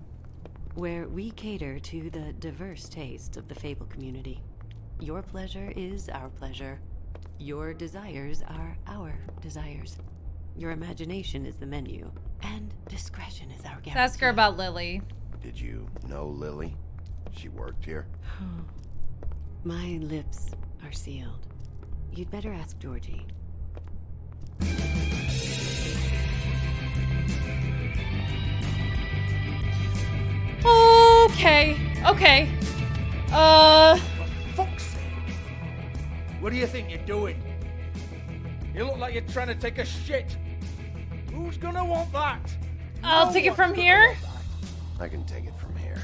where we cater to the diverse tastes of the Fable community. Your pleasure is our pleasure. Your desires are our desires. Your imagination is the menu, and discretion is our guarantee. Let's ask her about Lily. Did you know Lily? She worked here? My lips are sealed. You'd better ask Georgie. Okay. Fuck's sake. What do you think you're doing? You look like you're trying to take a shit. Who's gonna want that? I'll take it from here. I can take it from here.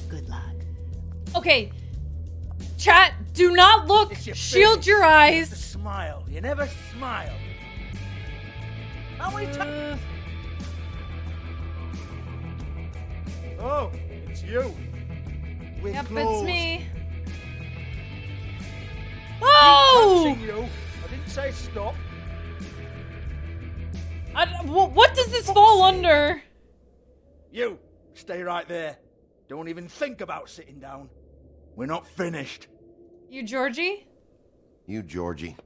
Good luck. Okay. Chat, do not look. Shield your eyes. Smile. You never smile. How many times? Oh, it's you. We're Yep, closed. it's me. Oh! I'm catching you. I didn't say stop. What does this fall under? You, stay right there. Don't even think about sitting down. We're not finished. You, Georgie? You, Georgie.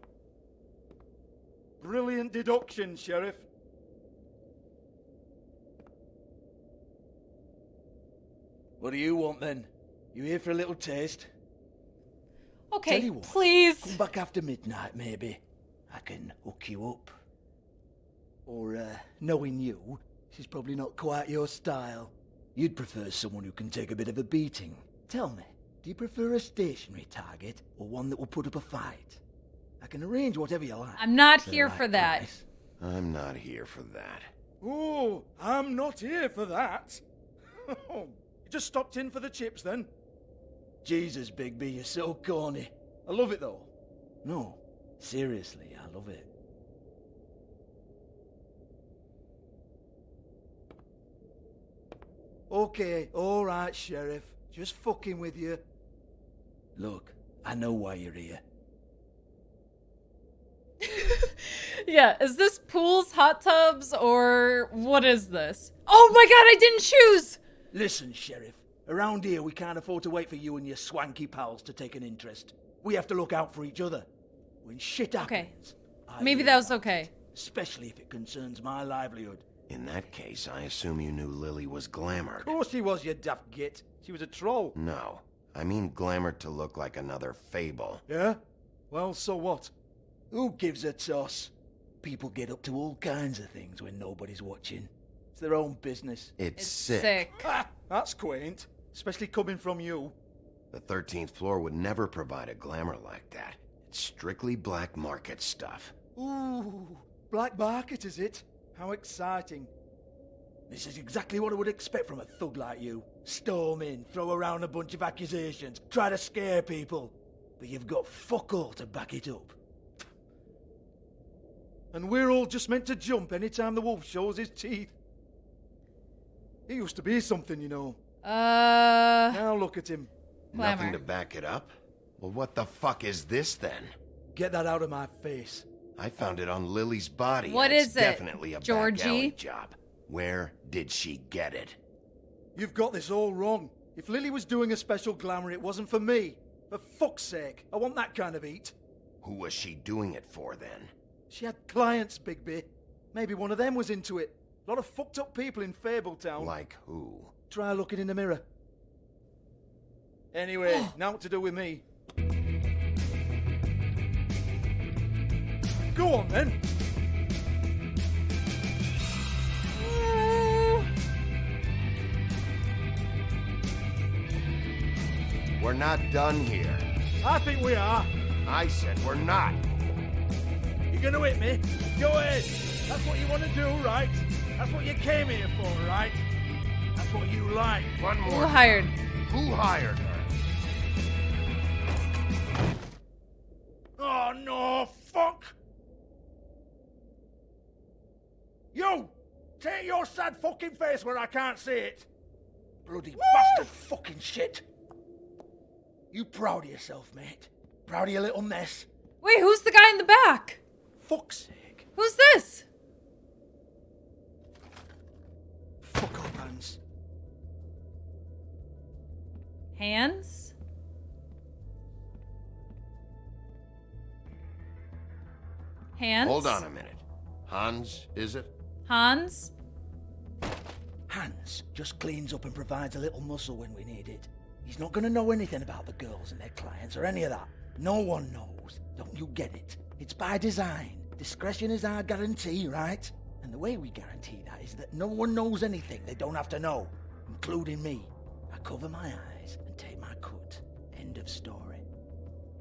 Brilliant deduction, Sheriff. What do you want then? You here for a little taste? Okay, Tell you what, please. Come back after midnight, maybe. I can hook you up. Or, knowing you, she's probably not quite your style. You'd prefer someone who can take a bit of a beating. Tell me, do you prefer a stationary target or one that will put up a fight? I can arrange whatever you like. I'm not For the here right for that. price. I'm not here for that. Oh, I'm not here for that. You just stopped in for the chips then? Jesus, Bigby, you're so corny. I love it though. No, seriously, I love it. Okay, alright, Sheriff. Just fucking with you. Look, I know why you're here. Yeah, is this pools, hot tubs, or what is this? Oh my god, I didn't choose! Listen, Sheriff. Around here, we can't afford to wait for you and your swanky pals to take an interest. We have to look out for each other. When shit happens... Maybe that was okay. Especially if it concerns my livelihood. In that case, I assume you knew Lily was glamored. Of course she was, you daft git. She was a troll. No. I mean glamored to look like another fable. Yeah? Well, so what? Who gives a toss? People get up to all kinds of things when nobody's watching. It's their own business. It's sick. Ha! That's quaint. Especially coming from you. The 13th floor would never provide a glamour like that. It's strictly black market stuff. Ooh, black market, is it? How exciting. This is exactly what I would expect from a thug like you. Storm in, throw around a bunch of accusations, try to scare people. But you've got fuck all to back it up. And we're all just meant to jump anytime the wolf shows his teeth. He used to be something, you know. Now look at him. Glamour. Nothing to back it up? Well, what the fuck is this then? Get that out of my face. I found it on Lily's body. What and is it's it, definitely a Georgie? back alley job. Where did she get it? You've got this all wrong. If Lily was doing a special glamour, it wasn't for me. For fuck's sake, I want that kind of eat. Who was she doing it for then? She had clients, Bigby. Maybe one of them was into it. A lot of fucked up people in Fabletown. Like who? Try looking in the mirror. Anyway, now what to do with me. Go on then. We're not done here. I think we are. I said we're not. You're gonna hit me? Go ahead. That's what you want to do, right? That's what you came here for, right? That's what you like. One more. Who hired? Who hired her? Oh no, fuck! You! Take your sad fucking face where I can't see it! Bloody bastard fucking shit! You proud of yourself, mate? Proud of your little mess? Wait, who's the guy in the back? Fuck's sake. Who's this? Fuck off, Hans. Hands? Hands? Hold on a minute. Hans, is it? Hans? Hans just cleans up and provides a little muscle when we need it. He's not gonna know anything about the girls and their clients or any of that. No one knows. Don't you get it? It's by design. Discretion is our guarantee, right? And the way we guarantee that is that no one knows anything they don't have to know, including me. I cover my eyes and take my cut. End of story.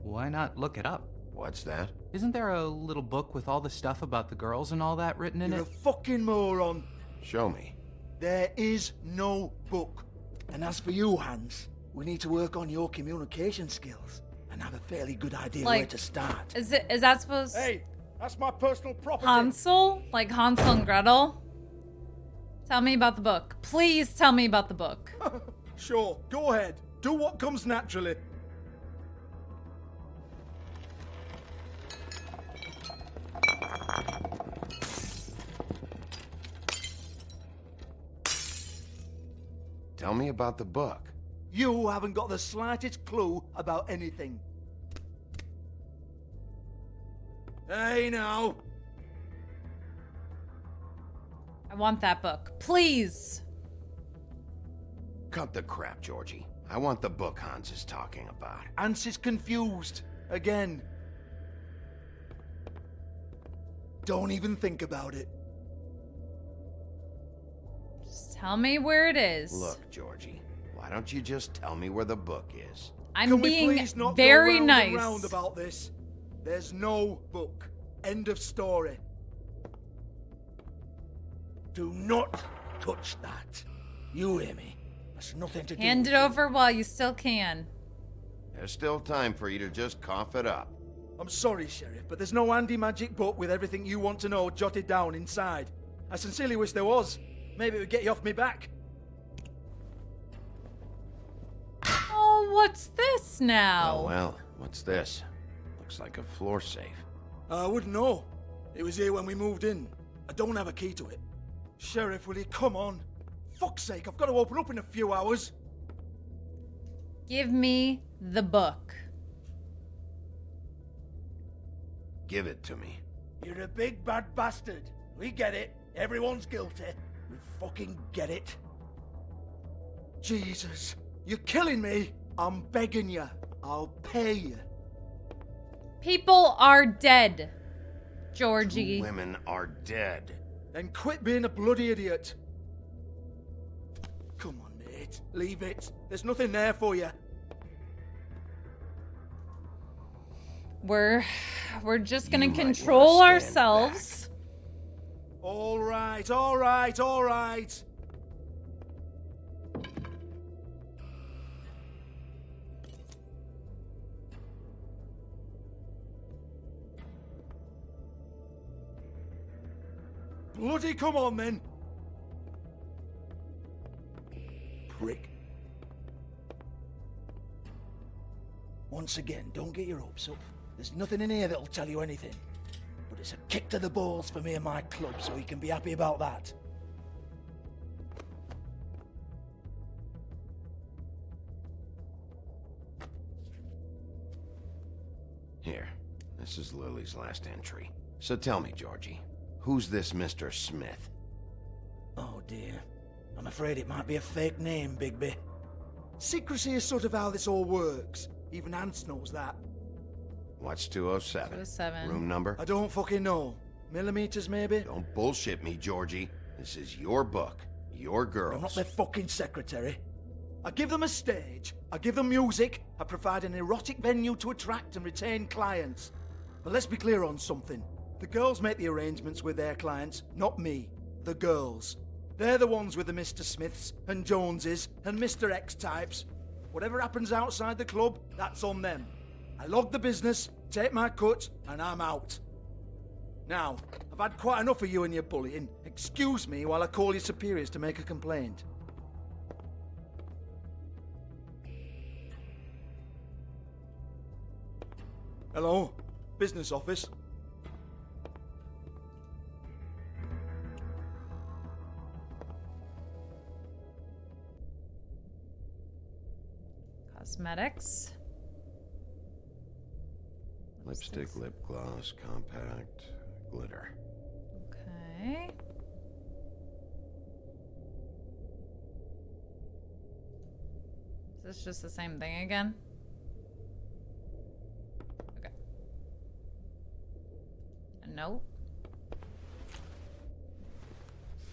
Why not look it up? What's that? Isn't there a little book with all the stuff about the girls and all that written in You're it? a fucking moron. Show me. There is no book. And as for you, Hans, we need to work on your communication skills and have a fairly good idea where to start. Is that supposed... Hey, that's my personal property. Hansel? Like Hansel and Gretel? Tell me about the book. Please tell me about the book. Sure, go ahead. Do what comes naturally. Tell me about the book. You haven't got the slightest clue about anything. Hey, now. I want that book. Please. Cut the crap, Georgie. I want the book Hans is talking about. Hans is confused. Again. Don't even think about it. Just tell me where it is. Look, Georgie, why don't you just tell me where the book is? I'm Can being we please not very go round nice. and round about this? There's no book. End of story. Do not touch that. You hear me? That's nothing to do Hand with it over while you still can. There's still time for you to just cough it up. I'm sorry, Sheriff, but there's no handy magic book with everything you want to know jotted down inside. I sincerely wish there was. Maybe it would get you off me back. Oh, what's this now? Oh, well, what's this? Looks like a floor safe. I wouldn't know. It was here when we moved in. I don't have a key to it. Sheriff, will you come on? Fuck's sake, I've got to open up in a few hours. Give me the book. Give it to me. You're a big bad bastard. We get it. Everyone's guilty. We fucking get it. Jesus, you're killing me. I'm begging you. I'll pay you. People are dead, Georgie. 2 women are dead. Then quit being a bloody idiot. Come on, Nate. Leave it. There's nothing there for you. We're just gonna control ourselves. All right, all right, all right. Bloody come on, then. Prick. Once again, don't get your hopes up. There's nothing in here that'll tell you anything. But it's a kick to the balls for me and my club, so you can be happy about that. Here, this is Lily's last entry. So tell me, Georgie, who's this Mr. Smith? Oh dear. I'm afraid it might be a fake name, Bigby. Secrecy is sort of how this all works. Even Ants knows that. What's 207? 207. Room number? I don't fucking know. Millimeters, maybe? Don't bullshit me, Georgie. This is your book. Your girls. I'm not their fucking secretary. I give them a stage, I give them music, I provide an erotic venue to attract and retain clients. But let's be clear on something. The girls make the arrangements with their clients, not me. The girls. They're the ones with the Mr. Smiths and Joneses and Mr. X types. Whatever happens outside the club, that's on them. I log the business, take my cut, and I'm out. Now, I've had quite enough of you and your bullying. Excuse me while I call your superiors to make a complaint. Hello? Business office? Cosmetics. Lipstick, lip gloss, compact, glitter. Okay. Is this just the same thing again? Okay. No.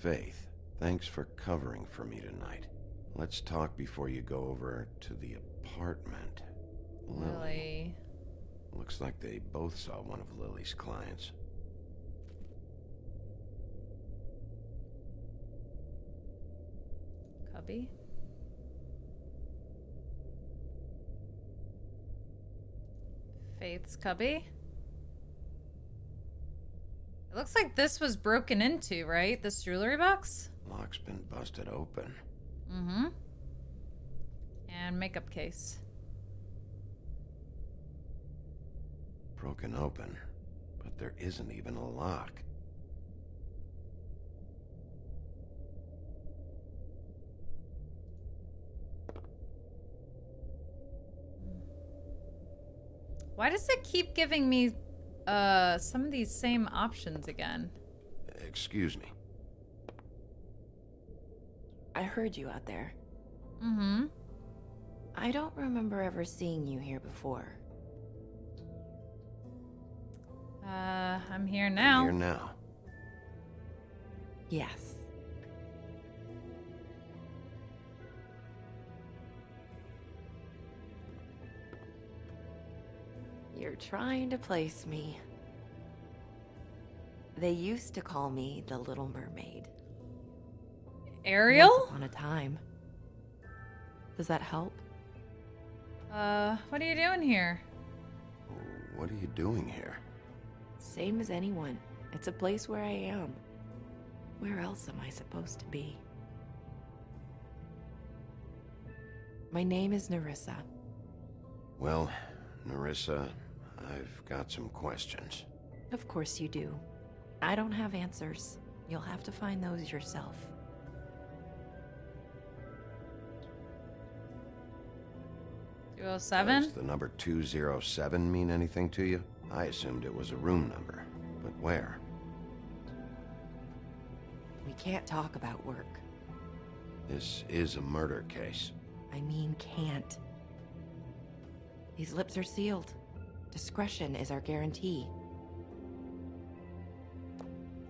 Faith, thanks for covering for me tonight. Let's talk before you go over to the apartment. Lily. Looks like they both saw one of Lily's clients. Cubby. Faith's cubby. It looks like this was broken into, right? This jewelry box? Lock's been busted open. Mm-hmm. And makeup case. Broken open, but there isn't even a lock. Why does it keep giving me some of these same options again? Excuse me. I heard you out there. Mm-hmm. I don't remember ever seeing you here before. I'm here now. Here now. Yes. You're trying to place me. They used to call me the Little Mermaid. Ariel? Once upon a time. Does that help? What are you doing here? What are you doing here? Same as anyone. It's a place where I am. Where else am I supposed to be? My name is Nerissa. Well, Nerissa, I've got some questions. Of course you do. I don't have answers. You'll have to find those yourself. $207? Does the number 207 mean anything to you? I assumed it was a room number, but where? We can't talk about work. This is a murder case. I mean, can't. These lips are sealed. Discretion is our guarantee.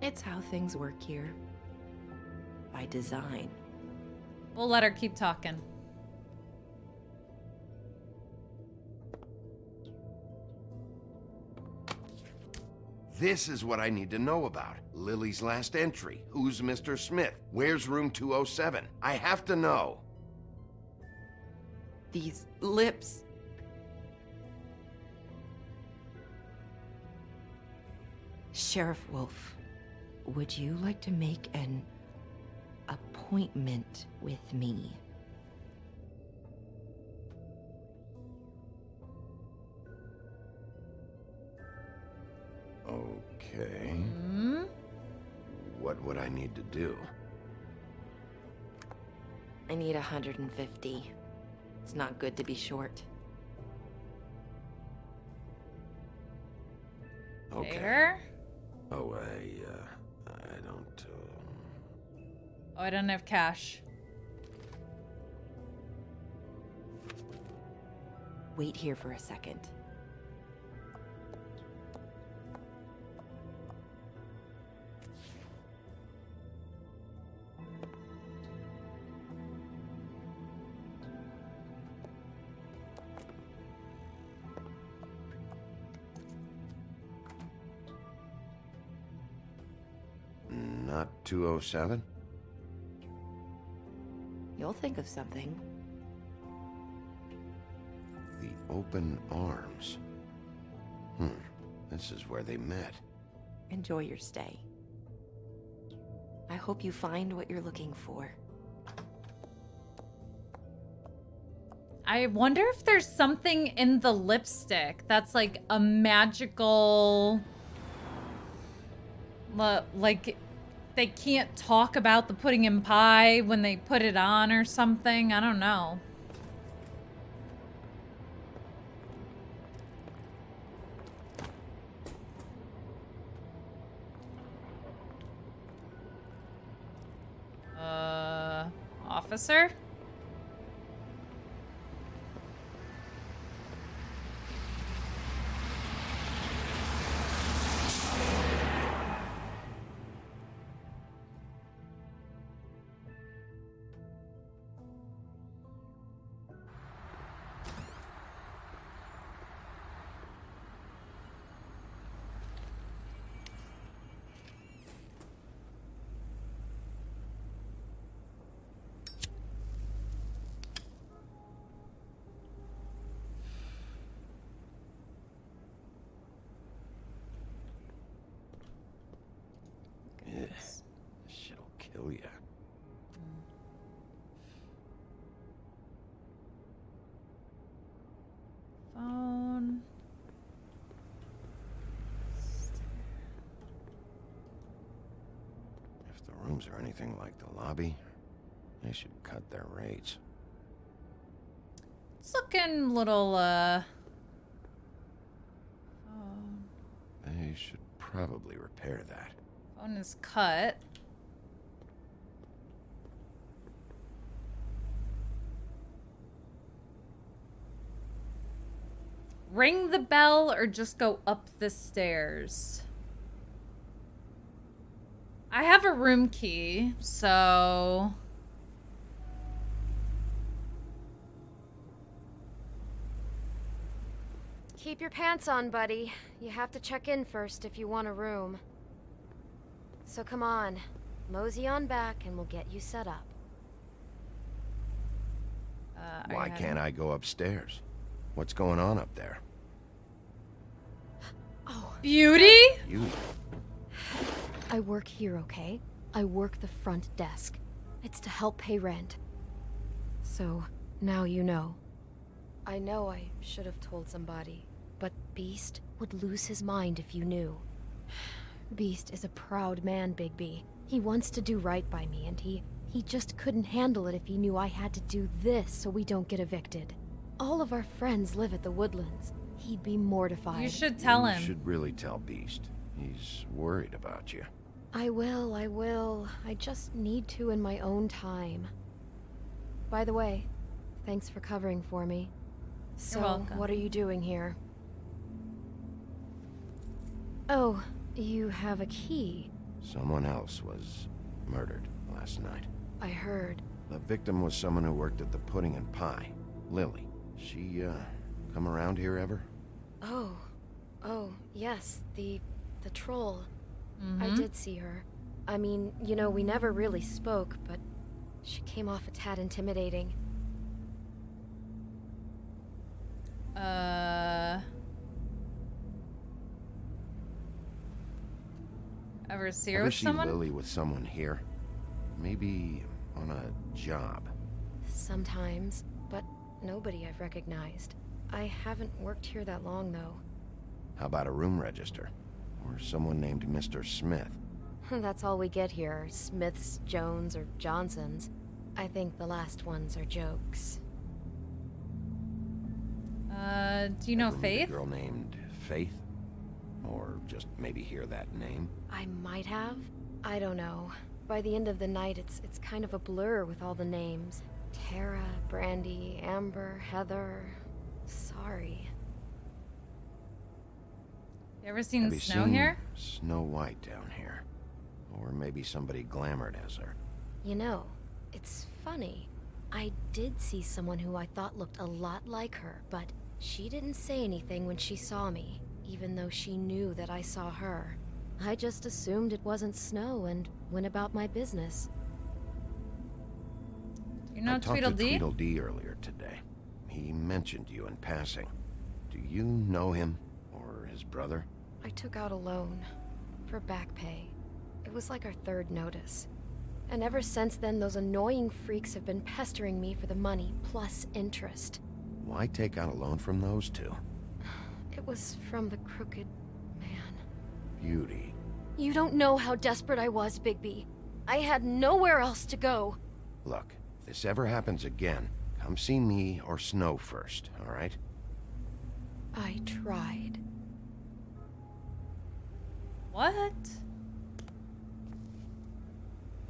It's how things work here. By design. We'll let her keep talking. This is what I need to know about. Lily's last entry. Who's Mr. Smith? Where's room 207? I have to know. These lips. Sheriff Wolf, would you like to make an appointment with me? Okay. What would I need to do? I need 150. It's not good to be short. Okay. There? Oh, I don't, Oh, I don't have cash. Wait here for a second. Not 207? You'll think of something. The open arms. This is where they met. Enjoy your stay. I hope you find what you're looking for. I wonder if there's something in the lipstick that's like a magical... Like, they can't talk about the pudding pie when they put it on or something. I don't know. Officer? Yes. Shit'll kill ya. Phone. If the rooms are anything like the lobby, they should cut their rates. It's looking a little, They should probably repair that. phone is cut. Ring the bell or just go up the stairs. I have a room key, so... Keep your pants on, buddy. You have to check in first if you want a room. So come on, mosey on back and we'll get you set up. Why can't I go upstairs? What's going on up there? Oh. Beauty? You. I work here, okay? I work the front desk. It's to help pay rent. So, now you know. I know I should have told somebody, but Beast would lose his mind if you knew. Beast is a proud man, Bigby. He wants to do right by me, and he just couldn't handle it if he knew I had to do this so we don't get evicted. All of our friends live at the Woodlands. He'd be mortified. You should tell him. You should really tell Beast. He's worried about you. I will. I just need to in my own time. By the way, thanks for covering for me. So, welcome. what are you doing here? Oh, you have a key. Someone else was murdered last night. I heard. The victim was someone who worked at the Puddin Pie, Lily. She, come around here ever? Oh, yes, the troll. I did see her. I mean, you know, we never really spoke, but she came off a tad intimidating. Ever see her Ever with see someone? Lily with someone here? Maybe on a job. Sometimes, but nobody I've recognized. I haven't worked here that long, though. How about a room register? Or someone named Mr. Smith? That's all we get here, Smiths, Jones, or Johnsons. I think the last ones are jokes. Do you know Ever meet Faith? A girl named Faith? Or just maybe hear that name? I might have. I don't know. By the end of the night, it's kind of a blur with all the names. Tara, Brandy, Amber, Heather. Sorry. You ever seen Have you Snow seen here? Snow White down here? Or maybe somebody glamored as her. You know, it's funny. I did see someone who I thought looked a lot like her, but she didn't say anything when she saw me, even though she knew that I saw her. I just assumed it wasn't Snow and went about my business. You know I talked Tweedle to Dee? Tweedle Dee earlier today. He mentioned you in passing. Do you know him? Or his brother? I took out a loan for back pay. It was like our third notice. And ever since then, those annoying freaks have been pestering me for the money, plus interest. Why take out a loan from those two? It was from the crooked man. Beauty. You don't know how desperate I was, Bigby. I had nowhere else to go. Look, if this ever happens again, come see me or Snow first, all right? I tried. What?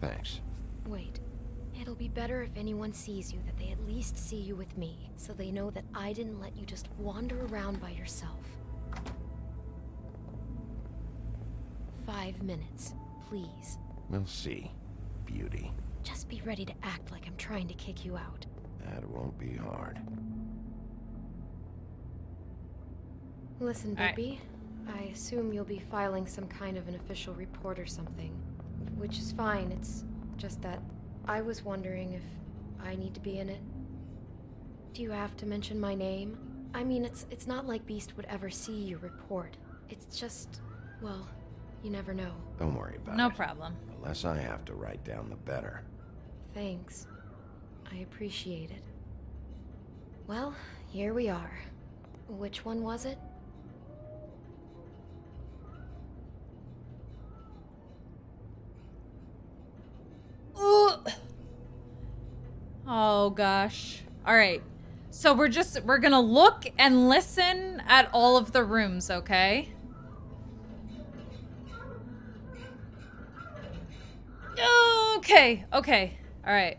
Thanks. Wait. It'll be better if anyone sees you that they at least see you with me, so they know that I didn't let you just wander around by yourself. 5 minutes, please. We'll see, Beauty. Just be ready to act like I'm trying to kick you out. That won't be hard. Listen, All right. Bigby. I assume you'll be filing some kind of an official report or something. Which is fine, it's just that I was wondering if I need to be in it. Do you have to mention my name? I mean, it's not like Beast would ever see your report. It's just, well, you never know. Don't worry about it. No problem. The less I have to write down, the better. Thanks. I appreciate it. Well, here we are. Which one was it? Oh gosh. All right. So we're gonna look and listen at all of the rooms, okay? Okay. Okay. All right.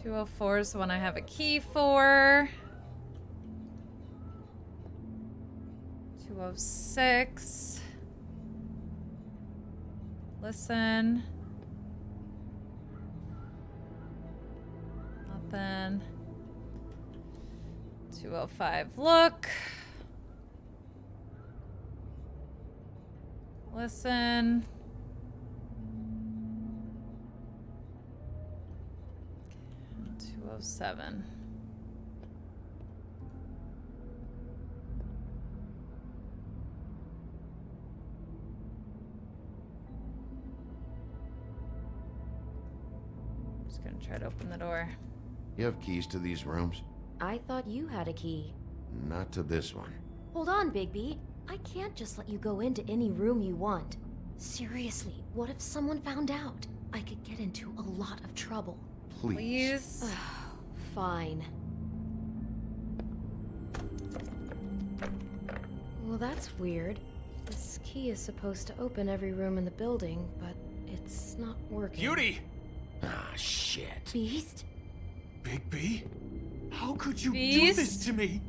204 is the one I have a key for. 206. Listen. Nothing. 205. Look. Listen. And 207. Just gonna try to open the door. You have keys to these rooms? I thought you had a key. Not to this one. Hold on, Bigby. I can't just let you go into any room you want. Seriously, what if someone found out? I could get into a lot of trouble. Please. Fine. Well, that's weird. This key is supposed to open every room in the building, but it's not working. Beauty! Ah, shit. Beast? Bigby? How could you do Beast? this to me?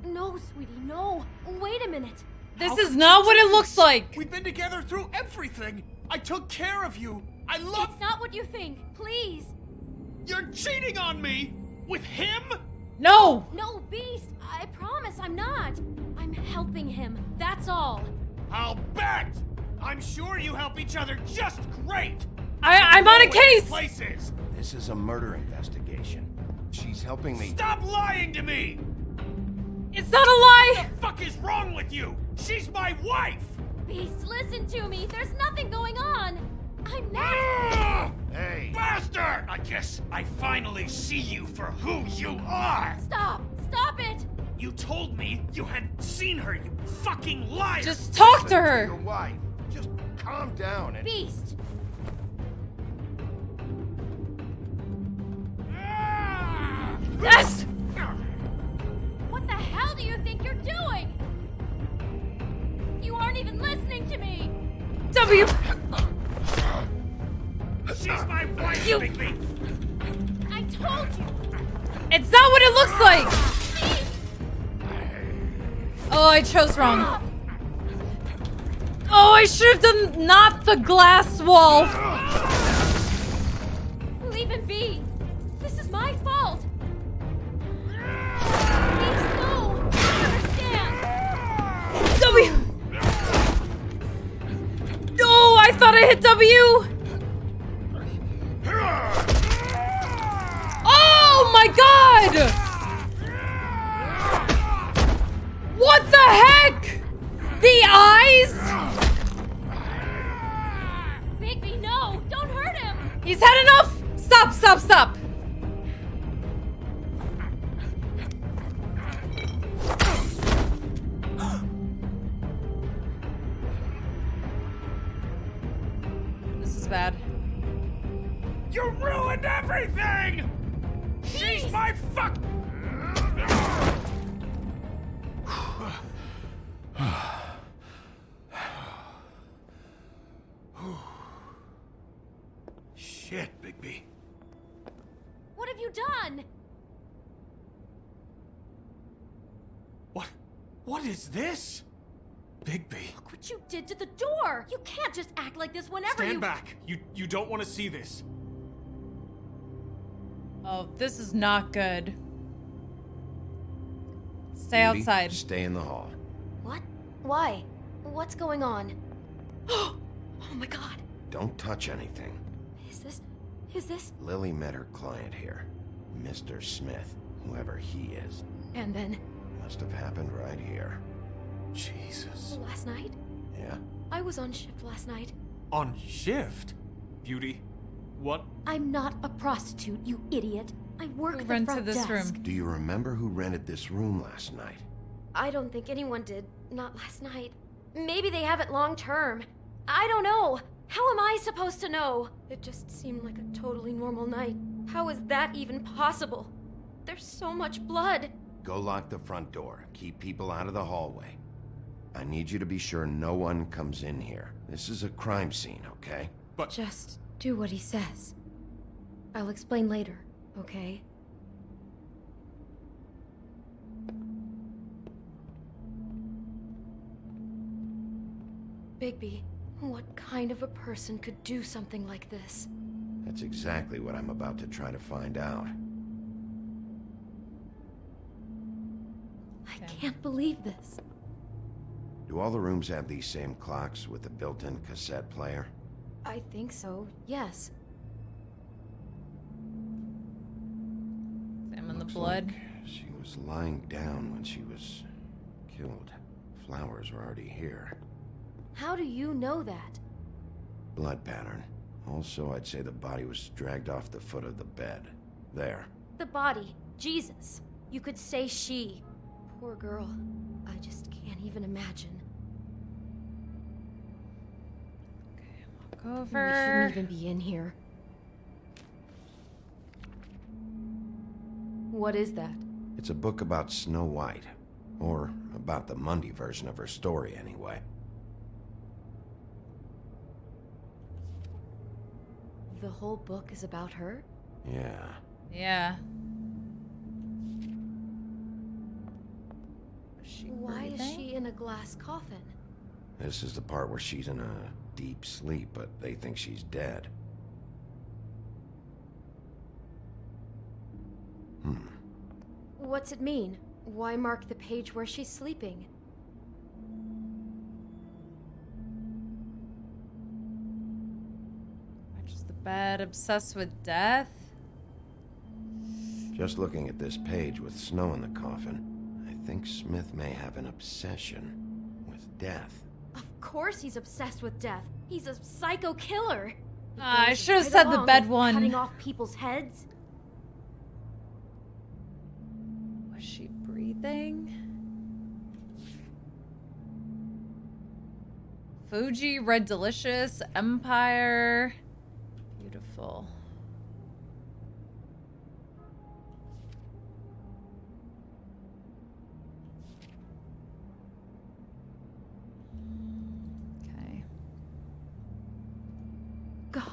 No, sweetie, no. Wait a minute. This is not what it looks like. We've been together through everything. I took care of you. I love... It's not what you think. Please. You're cheating on me! With him? No! No, Beast. I promise I'm not. I'm helping him. That's all. I'll bet! I'm sure you help each other just great! I'm on a case! Places. This is a murder investigation. She's helping me. Stop lying to me! It's not a lie! What the fuck is wrong with you? She's my wife! Beast, listen to me. There's nothing going on. I'm not. Hey! Bastard! I guess I finally see you for who you are! Stop! Stop it! You told me you had seen her, you fucking liar! Just talk to her! Your wife. Just calm down and... Beast! Yes! What the hell do you think you're doing? You aren't even listening to me! W! She's my wife, You- Bigby! I told you! It's not what it looks like! Oh, I chose wrong. Oh, I should have done not the glass wall. Leave him be! This is my fault! Beast, no! I understand! W! No, I thought I hit W! Oh my god! What the heck? The eyes? Bigby, no! Don't hurt him! He's had enough! Stop, stop, stop! This is bad. You ruined everything! She's my fuck... Shit, Bigby. What have you done? What is this? Bigby. Look what you did to the door! You can't just act like this whenever Stand back. You don't want to see this. Oh, this is not good. Stay Beauty, outside. Stay in the hall. What? Why? What's going on? Oh my god! Don't touch anything. Is this? Lily met her client here. Mr. Smith, whoever he is. And then? Must have happened right here. Jesus. Last night? Yeah? I was on shift last night. On shift? Beauty, what? I'm not a prostitute, you idiot. I work the front Run to this desk. room. Do you remember who rented this room last night? I don't think anyone did. Not last night. Maybe they have it long term. I don't know. How am I supposed to know? It just seemed like a totally normal night. How is that even possible? There's so much blood. Go lock the front door. Keep people out of the hallway. I need you to be sure no one comes in here. This is a crime scene, okay? But just do what he says. I'll explain later, okay? Bigby, what kind of a person could do something like this? That's exactly what I'm about to try to find out. I can't believe this. Do all the rooms have these same clocks with the built-in cassette player? I think so, yes. Examine the Looks blood. like she was lying down when she was killed. Flowers were already here. How do you know that? Blood pattern. Also, I'd say the body was dragged off the foot of the bed. There. The body. Jesus. You could say she. Poor girl. I just can't even imagine. Walk We over. shouldn't even be in here. What is that? It's a book about Snow White. Or about the Monday version of her story, anyway. The whole book is about her? Yeah. Yeah. Why is she in a glass coffin? This is the part where she's in a deep sleep, but they think she's dead. What's it mean? Why mark the page where she's sleeping? Just the bed, obsessed with death. Just looking at this page with Snow in the coffin, I think Smith may have an obsession with death. Of course he's obsessed with death. He's a psycho killer. I should have said the bed one. Cutting off people's heads. Was she breathing? Fuji, Red Delicious, Empire. Beautiful. Okay. God.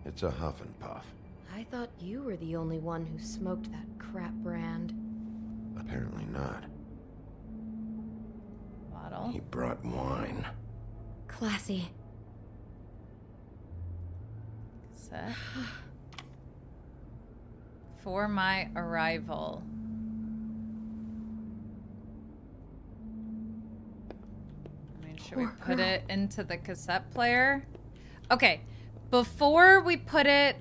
It's a huff and puff. I thought you were the only one who smoked that crap brand. Apparently not. Bottle. He brought wine. Classy. Set. For my arrival. I mean, should we put it into the cassette player? Okay, before we put it,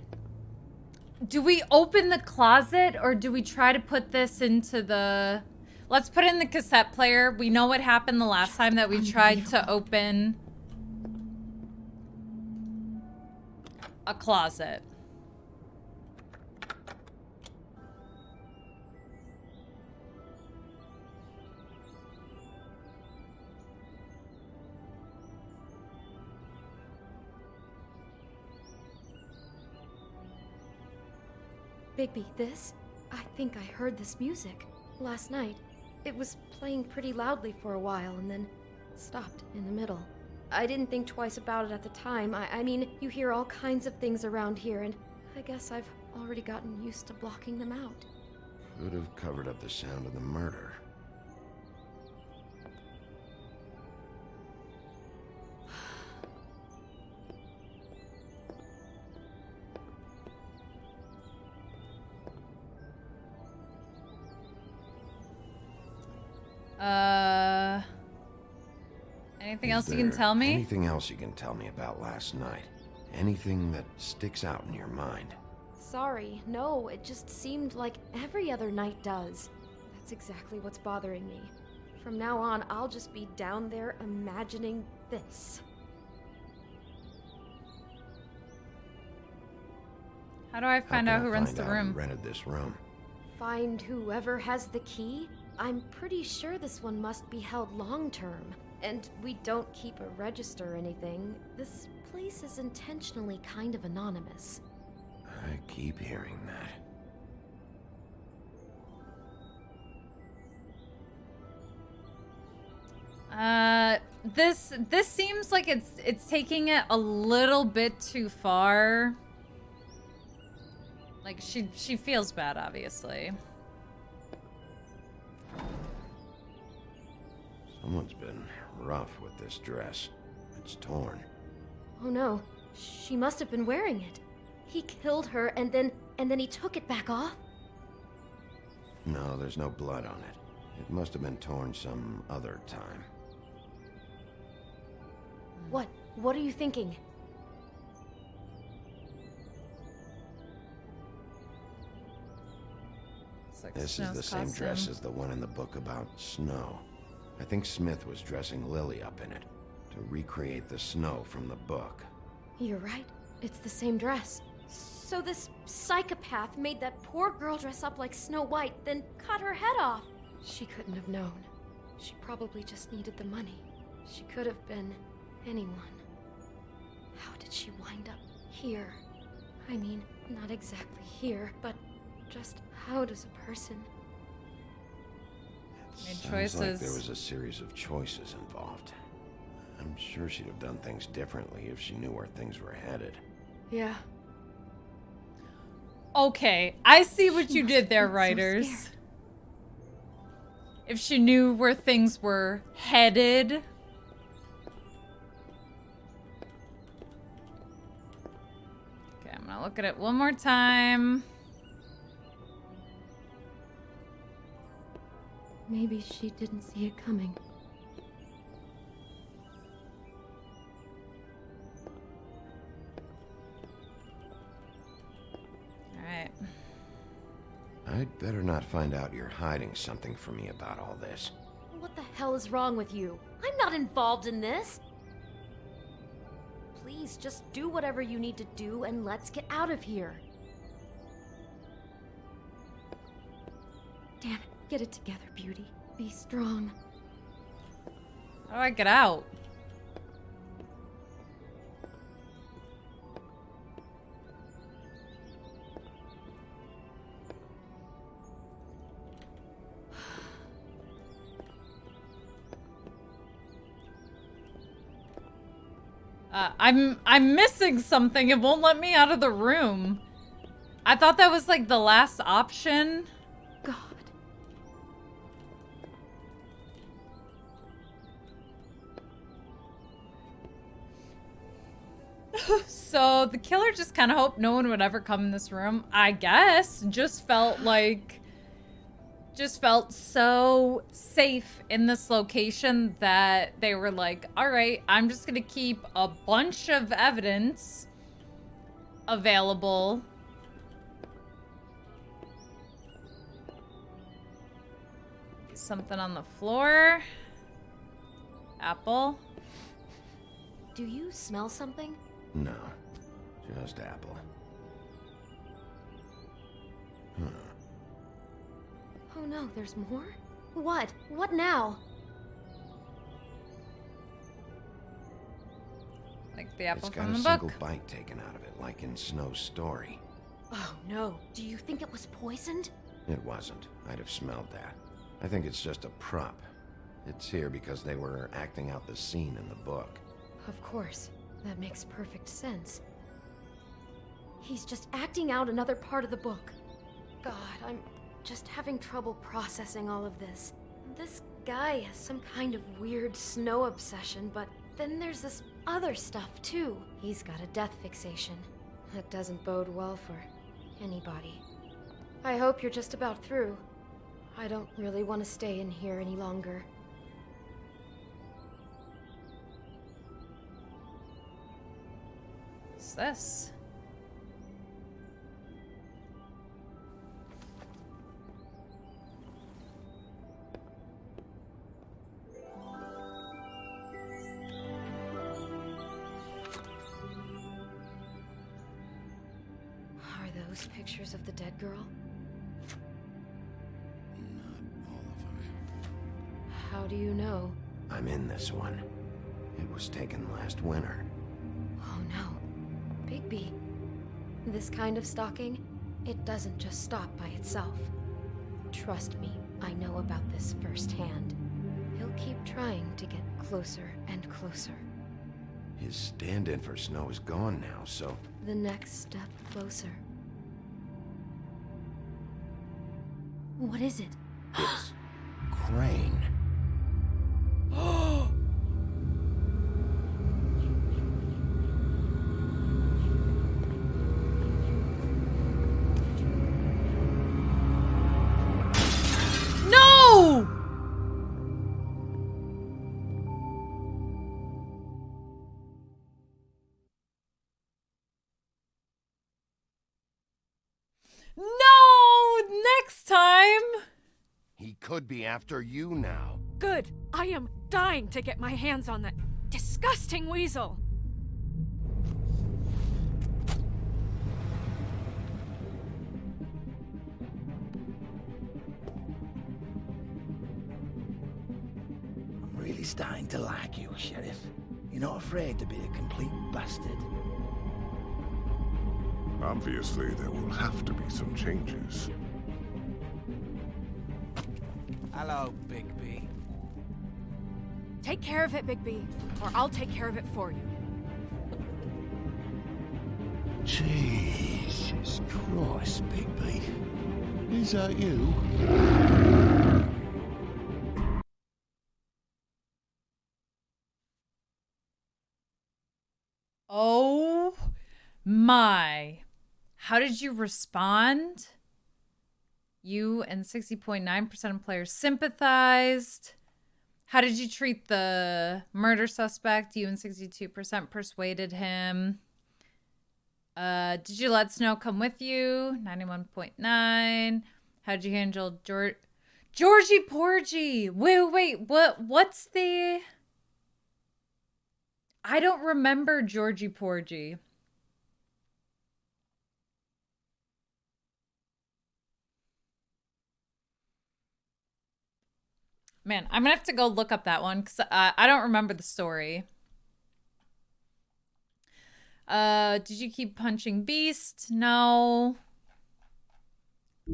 do we open the closet or do we try to put this into the... Let's put it in the cassette player. We know what happened the last time that we tried to open a closet. Bigby, this? I think I heard this music last night. It was playing pretty loudly for a while and then stopped in the middle. I didn't think twice about it at the time. I mean, you hear all kinds of things around here, and I guess I've already gotten used to blocking them out. Could have covered up the sound of the murder. Anything else you can tell me? Anything else you can tell me about last night? Anything that sticks out in your mind? Sorry, no, it just seemed like every other night does. That's exactly what's bothering me. From now on, I'll just be down there imagining this. How do I find out who rents the room? Who rented this room? Find whoever has the key? I'm pretty sure this one must be held long-term. And we don't keep a register or anything. This place is intentionally kind of anonymous. I keep hearing that. This seems like it's taking it a little bit too far. Like she feels bad, obviously. Someone's been rough with this dress. It's torn. Oh no, she must have been wearing it. He killed her and then he took it back off? No, there's no blood on it. It must have been torn some other time. What are you thinking? This is the same dress as the one in the book about Snow. I think Smith was dressing Lily up in it to recreate the Snow from the book. You're right. It's the same dress. So this psychopath made that poor girl dress up like Snow White, then cut her head off. She couldn't have known. She probably just needed the money. She could have been anyone. How did she wind up here? I mean, not exactly here, but just how does a person Sounds like there was a series of choices involved. I'm sure she'd have done things differently if she knew where things were headed. Yeah. Okay, I see what you did there, writers. If she knew where things were headed. Okay, I'm gonna look at it one more time. Maybe she didn't see it coming. Alright. I'd better not find out you're hiding something from me about all this. What the hell is wrong with you? I'm not involved in this. Please, just do whatever you need to do and let's get out of here. Damn it. Get it together, Beauty. Be strong. How do I get out? I'm missing something. It won't let me out of the room. I thought that was like the last option. God. So the killer just kind of hoped no one would ever come in this room, I guess. Just felt so safe in this location that they were like, all right, I'm just gonna keep a bunch of evidence available. Something on the floor. Apple. Do you smell something? No, just apple. Oh no, there's more? What? What now? Like the apple It's got from a the single book. bite taken out of it, like in Snow's story. Oh no. Do you think it was poisoned? It wasn't. I'd have smelled that. I think it's just a prop. It's here because they were acting out the scene in the book. Of course. That makes perfect sense. He's just acting out another part of the book. God, I'm just having trouble processing all of this. This guy has some kind of weird snow obsession, but then there's this other stuff too. He's got a death fixation. That doesn't bode well for anybody. I hope you're just about through. I don't really want to stay in here any longer. What's this? Are those pictures of the dead girl? Not all of them. How do you know? I'm in this one. It was taken last winter. Oh no. Bigby. This kind of stalking, it doesn't just stop by itself. Trust me, I know about this firsthand. He'll keep trying to get closer and closer. His stand-in for Snow is gone now, so... The next step closer. What is it? It's... Crane. No! No! Next time! He could be after you now. Good. I am dying to get my hands on that disgusting weasel. I'm really starting to like you, Sheriff. You're not afraid to be a complete bastard. Obviously, there will have to be some changes. Hello, Bigby. Take care of it, Bigby, or I'll take care of it for you. Jesus Christ, Bigby. Is that you? Oh my. How did you respond? You and 60.9% of players sympathized. How did you treat the murder suspect? You and 62% persuaded him. Did you let Snow come with you? 91.9. How did you handle Georgie Porgy? Wait, what's the... I don't remember Georgie Porgy. Man, I'm gonna have to go look up that one because I don't remember the story. Did you keep punching Beast? No.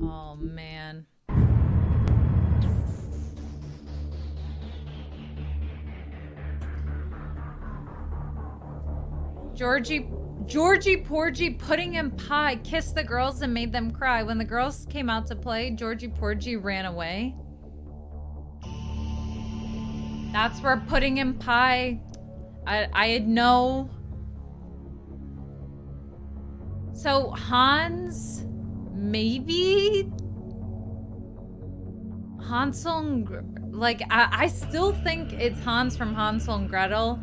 Oh, man. Georgie Porgy, Puddin Pie kissed the girls and made them cry. When the girls came out to play, Georgie Porgy ran away. That's where Puddin Pie... I had no... So, Hans... Maybe... Hansel and... Like, I still think it's Hans from Hansel and Gretel.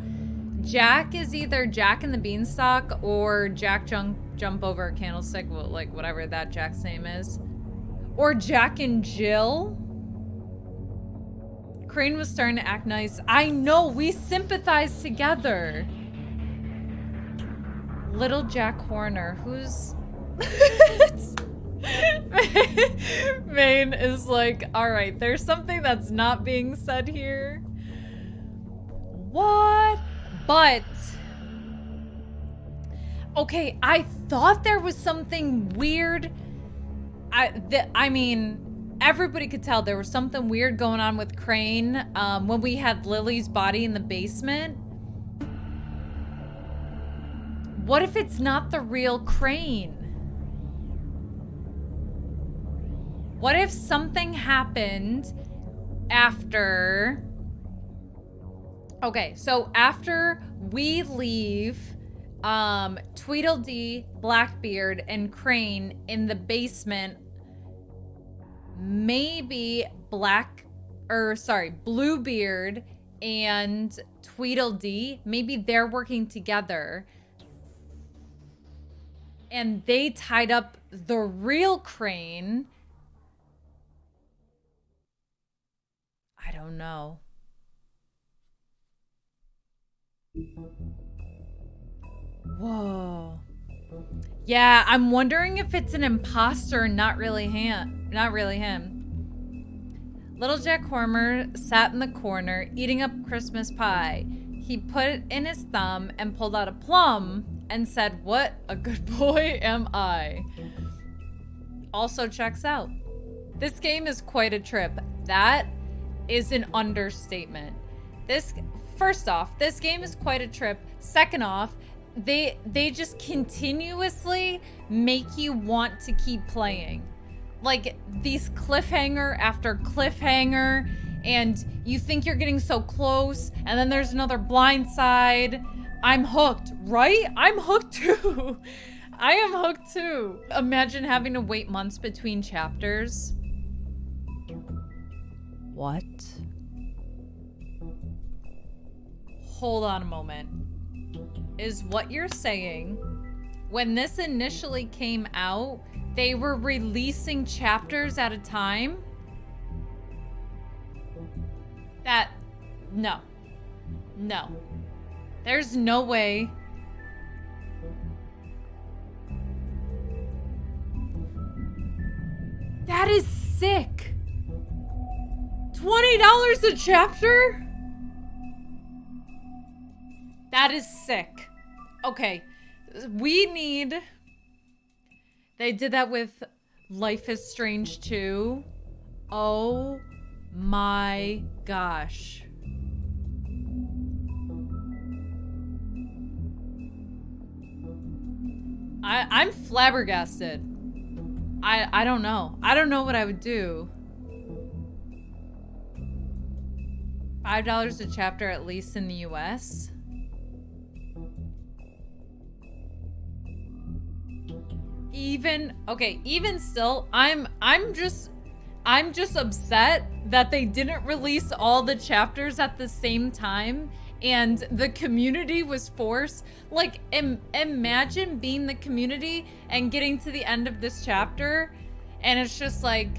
Jack is either Jack and the Beanstalk or Jack Jump Over a Candlestick, like whatever that Jack's name is. Or Jack and Jill. Crane was starting to act nice. I know, we sympathize together. Little Jack Horner, who's... Maine is like, alright, there's something that's not being said here. What? But... Okay, I thought there was something weird. I mean, everybody could tell there was something weird going on with Crane when we had Lily's body in the basement. What if it's not the real Crane? What if something happened after... Okay, so after we leave Tweedledee, Blackbeard, and Crane in the basement, maybe Bluebeard and Tweedledee, maybe they're working together. And they tied up the real Crane. I don't know. Whoa. Yeah, I'm wondering if it's an imposter and not really him. Little Jack Horner sat in the corner eating up Christmas pie. He put it in his thumb and pulled out a plum and said, "What a good boy am I." Also checks out. This game is quite a trip. That is an understatement. First off, this game is quite a trip. Second off, they just continuously make you want to keep playing. Like these cliffhanger after cliffhanger, and you think you're getting so close, and then there's another blind side. I'm hooked, right? I'm hooked too. I am hooked too. Imagine having to wait months between chapters. What? Hold on a moment. Is what you're saying, when this initially came out, they were releasing chapters at a time? No. There's no way. That is sick. $20 a chapter? That is sick. Okay, they did that with Life is Strange 2. Oh my gosh. I'm flabbergasted. I don't know. I don't know what I would do. $5 a chapter, at least in the US. Even still, I'm just upset that they didn't release all the chapters at the same time and the community was forced. Like, imagine being the community and getting to the end of this chapter and it's just like,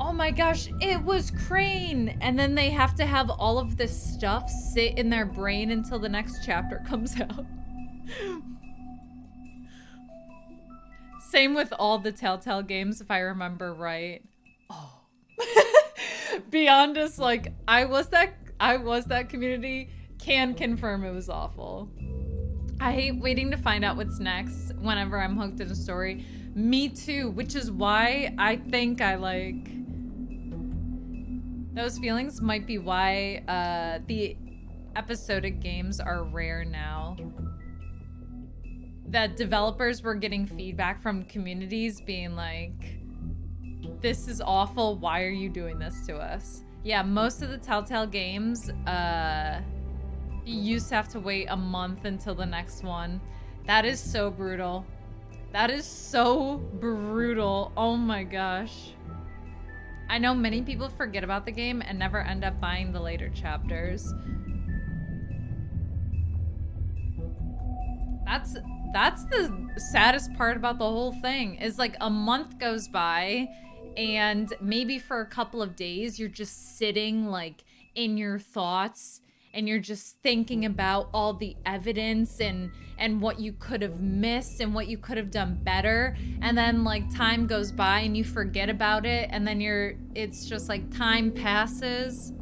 oh my gosh, it was Crane. And then they have to have all of this stuff sit in their brain until the next chapter comes out. Same with all the Telltale games, if I remember right. Oh. Beyond just like, I was that community, can confirm it was awful. I hate waiting to find out what's next whenever I'm hooked in a story. Me too, which is why I think I like... Those feelings might be why the episodic games are rare now. That developers were getting feedback from communities being like, this is awful, why are you doing this to us? Yeah, most of the Telltale games, you used to have to wait a month until the next one. That is so brutal. That is so brutal. Oh my gosh. I know many people forget about the game and never end up buying the later chapters. That's the saddest part about the whole thing, is like a month goes by and maybe for a couple of days you're just sitting like in your thoughts and you're just thinking about all the evidence and what you could have missed and what you could have done better, and then like time goes by and you forget about it, and then it's just like time passes